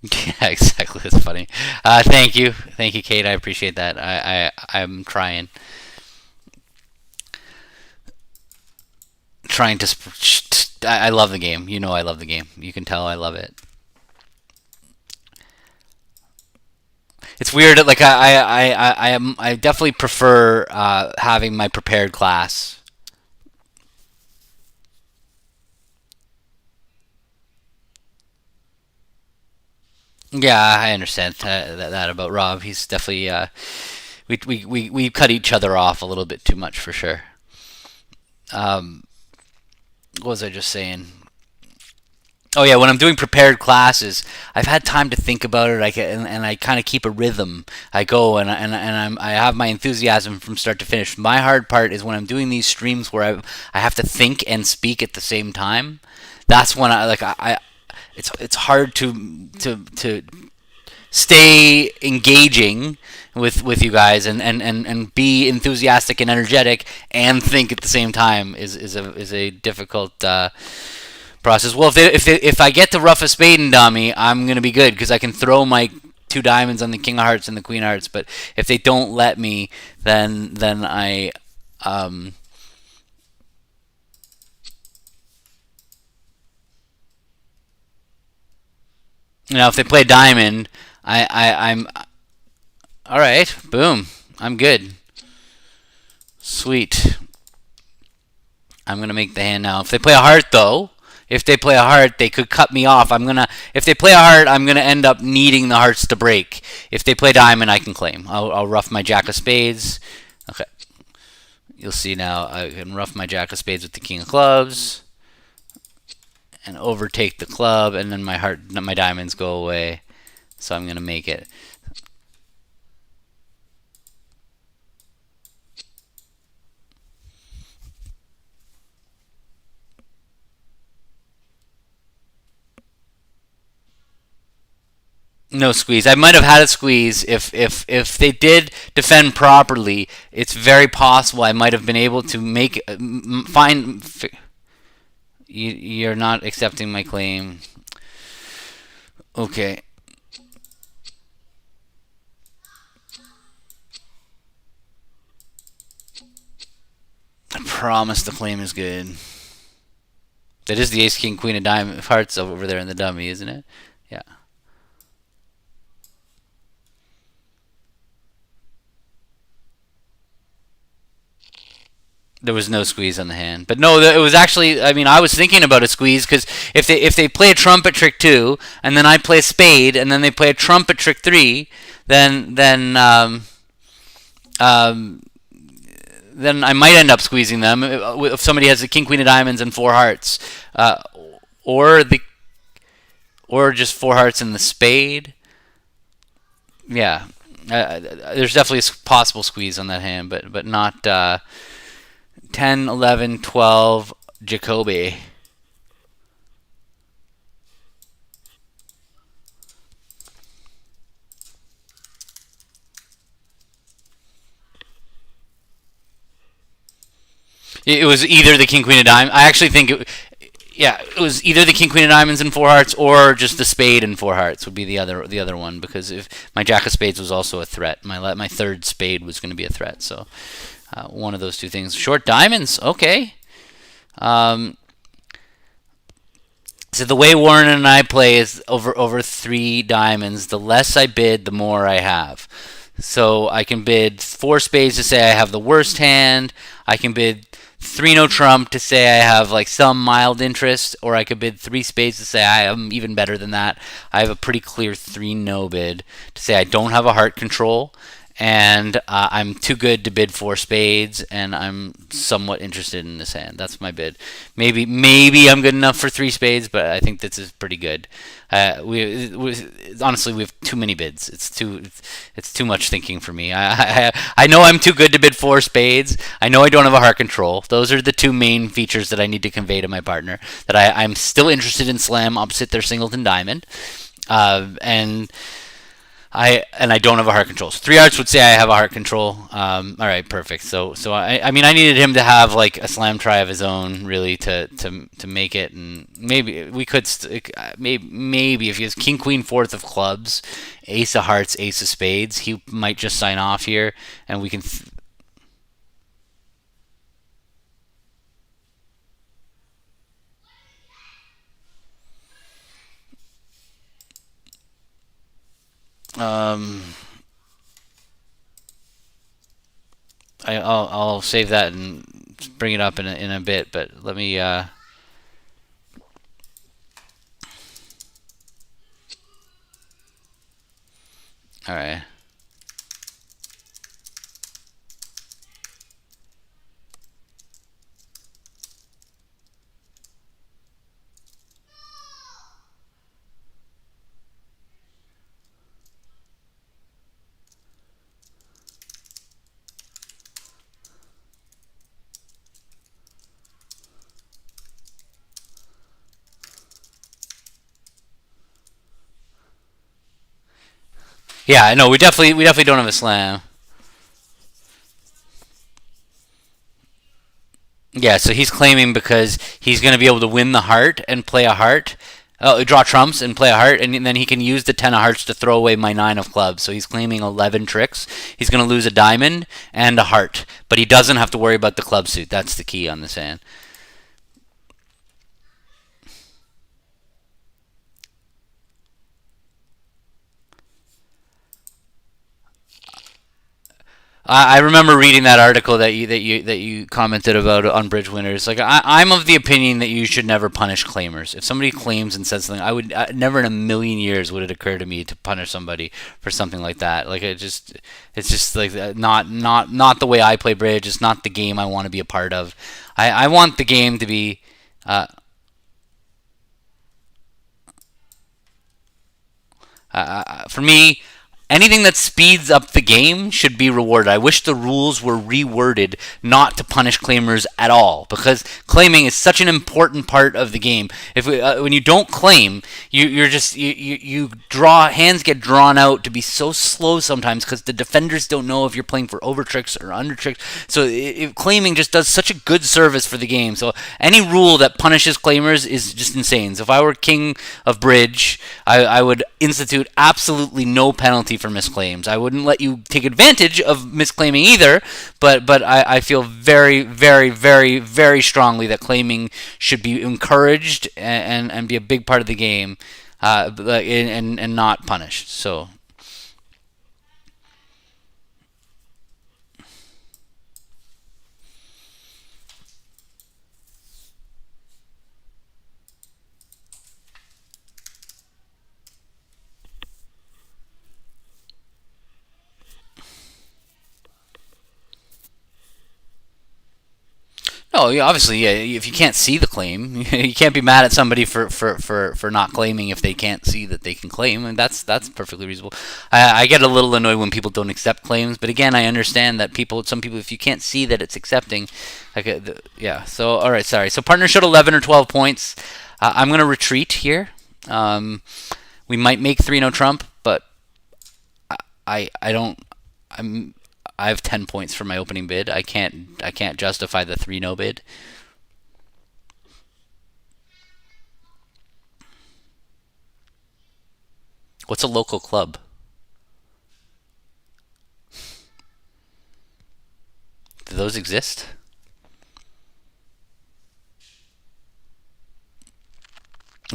Yeah, exactly. That's funny. Thank you, Kate. I appreciate that. I'm trying to. I love the game. You know, I love the game. You can tell I love it. It's weird. Like I definitely prefer having my prepared class. Yeah, I understand that about Rob. He's definitely we cut each other off a little bit too much for sure. Um, what was I just saying? Oh yeah, when I'm doing prepared classes, I've had time to think about it. And I kind of keep a rhythm. I go I have my enthusiasm from start to finish. My hard part is when I'm doing these streams where I have to think and speak at the same time. That's when I it's hard to stay engaging with you guys and be enthusiastic and energetic and think at the same time is a difficult process. Well, if I get to rough a spade and dummy, I'm gonna be good because I can throw my two diamonds on the king of hearts and the queen of hearts. But if they don't let me, then I if they play diamond, I'm all right. Boom, I'm good. Sweet. I'm gonna make the hand now. If they play a heart, though, if they play a heart, they could cut me off. If they play a heart, I'm gonna end up needing the hearts to break. If they play diamond, I can claim. I'll rough my jack of spades. Okay, you'll see now. I can rough my jack of spades with the king of clubs, and overtake the club, and then my diamonds go away. So I'm gonna make it. No squeeze. I might have had a squeeze if they did defend properly. It's very possible I might have been able to make find. You're not accepting my claim. Okay. I promise the claim is good. That is the ace king queen of diamond hearts over there in the dummy, isn't it? Yeah. There was no squeeze on the hand, but no, it was actually. I mean, I was thinking about a squeeze because if they play a trumpet trick 2, and then I play a spade, and then they play a trumpet trick 3, then um, then I might end up squeezing them if somebody has a king queen of diamonds and 4 hearts, or the or just 4 hearts in the spade. Yeah, there's definitely a possible squeeze on that hand, but not 10, 11, 12, Jacoby. It was either the king queen of diamonds. I actually think yeah, it was either the king queen of diamonds and 4 hearts, or just the spade and 4 hearts would be the other one, because if my jack of spades was also a threat, my third spade was going to be a threat. So one of those two things. Short diamonds, okay. Um, so the way Warren and I play is over 3 diamonds. The less I bid, the more I have. So I can bid 4 spades to say I have the worst hand. I can bid 3 no trump to say I have like some mild interest, or I could bid 3 spades to say I am even better than that. I have a pretty clear 3 no bid to say I don't have a heart control, and I'm too good to bid 4 spades, and I'm somewhat interested in this hand. That's my bid. Maybe I'm good enough for 3 spades, but I think this is pretty good. Honestly, we have too many bids. It's too much thinking for me. I know I'm too good to bid 4 spades. I know I don't have a heart control. Those are the 2 main features that I need to convey to my partner. That I'm still interested in slam opposite their singleton diamond, and I don't have a heart control. So 3 hearts would say I have a heart control. All right, perfect. So I mean I needed him to have like a slam try of his own really to make it, and maybe we could maybe if he has king queen fourth of clubs, ace of hearts, ace of spades, he might just sign off here, and we can. Um, I'll save that and bring it up in a bit, but let me. All right. Yeah, no, we definitely don't have a slam. Yeah, so he's claiming because he's going to be able to win the heart and play a heart, draw trumps and play a heart, and then he can use the 10 of hearts to throw away my 9 of clubs. So he's claiming 11 tricks. He's going to lose a diamond and a heart, but he doesn't have to worry about the club suit. That's the key on this hand. I remember reading that article that you commented about on bridge winners. Like I'm of the opinion that you should never punish claimers. If somebody claims and says something, never in a million years would it occur to me to punish somebody for something like that. Like it's just like not the way I play bridge. It's not the game I want to be a part of. I want the game to be. For me, anything that speeds up the game should be rewarded. I wish the rules were reworded not to punish claimers at all, because claiming is such an important part of the game. When you don't claim, you draw hands get drawn out to be so slow sometimes because the defenders don't know if you're playing for over tricks or under tricks. So claiming just does such a good service for the game. So any rule that punishes claimers is just insane. So if I were king of bridge, I would institute absolutely no penalty for misclaims. I wouldn't let you take advantage of misclaiming either, but I feel very, very, very, very strongly that claiming should be encouraged and be a big part of the game, and not punished. So no, yeah, obviously, yeah. If you can't see the claim, you can't be mad at somebody for not claiming if they can't see that they can claim, and that's perfectly reasonable. I get a little annoyed when people don't accept claims, but again, I understand that some people, if you can't see that it's accepting, like, yeah. So, all right, sorry. So, partner showed 11 or 12 points. I'm gonna retreat here. Um, we might make three no trump, but I don't. I'm I have 10 points for my opening bid. I can't justify the 3 no bid. What's a local club? Do those exist?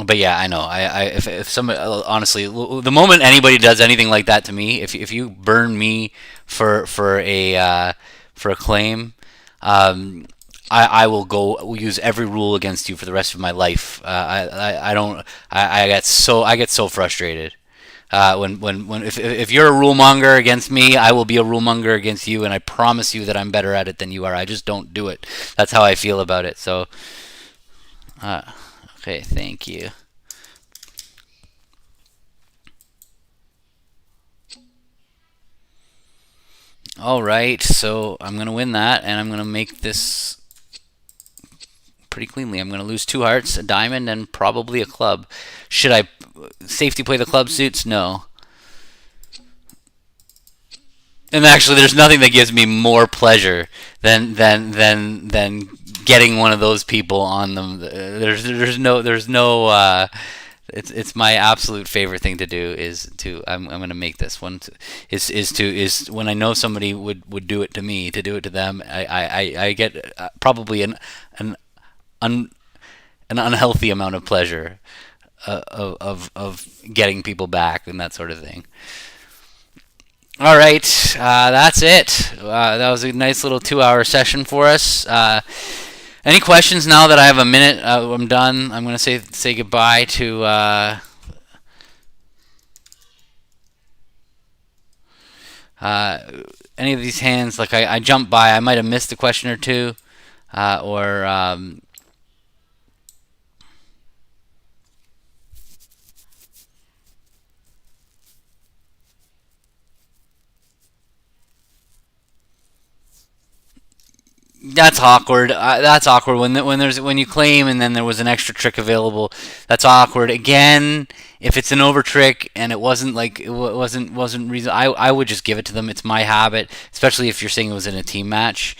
But yeah, I know. If somebody, honestly, the moment anybody does anything like that to me, if you burn me for a claim, um, I will go use every rule against you for the rest of my life. I don't. I get so frustrated. When if you're a rule monger against me, I will be a rule monger against you, and I promise you that I'm better at it than you are. I just don't do it. That's how I feel about it. So, uh, okay, thank you. All right, so I'm gonna win that, and I'm gonna make this pretty cleanly. I'm gonna lose 2 hearts, a diamond, and probably a club. Should I safety play the club suits? No. And actually, there's nothing that gives me more pleasure than getting one of those people on them. There's no. It's my absolute favorite thing to do is to I'm gonna make this one is when I know somebody would do it to me, to do it to them. I get probably an un, an unhealthy amount of pleasure, of getting people back and that sort of thing. All right, that's it. That was a nice little 2-hour session for us. Any questions now that I have a minute? I'm done. I'm gonna say goodbye to. Uh, any of these hands. Like I jumped by. I might have missed a question or two, or that's awkward. That's awkward when you claim and then there was an extra trick available. That's awkward. Again, if it's an over trick and it wasn't like wasn't reason, I would just give it to them. It's my habit, especially if you're saying it was in a team match.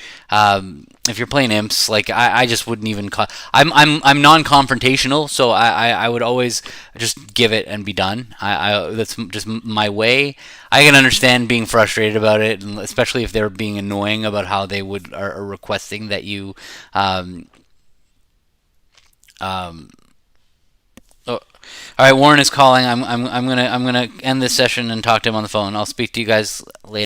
If you're playing imps, like I just wouldn't even I'm non-confrontational, so I would always just give it and be done. That's just my way. I can understand being frustrated about it, and especially if they're being annoying about how they are requesting that you um, oh, all right, Warren is calling. I'm gonna end this session and talk to him on the phone. I'll speak to you guys later.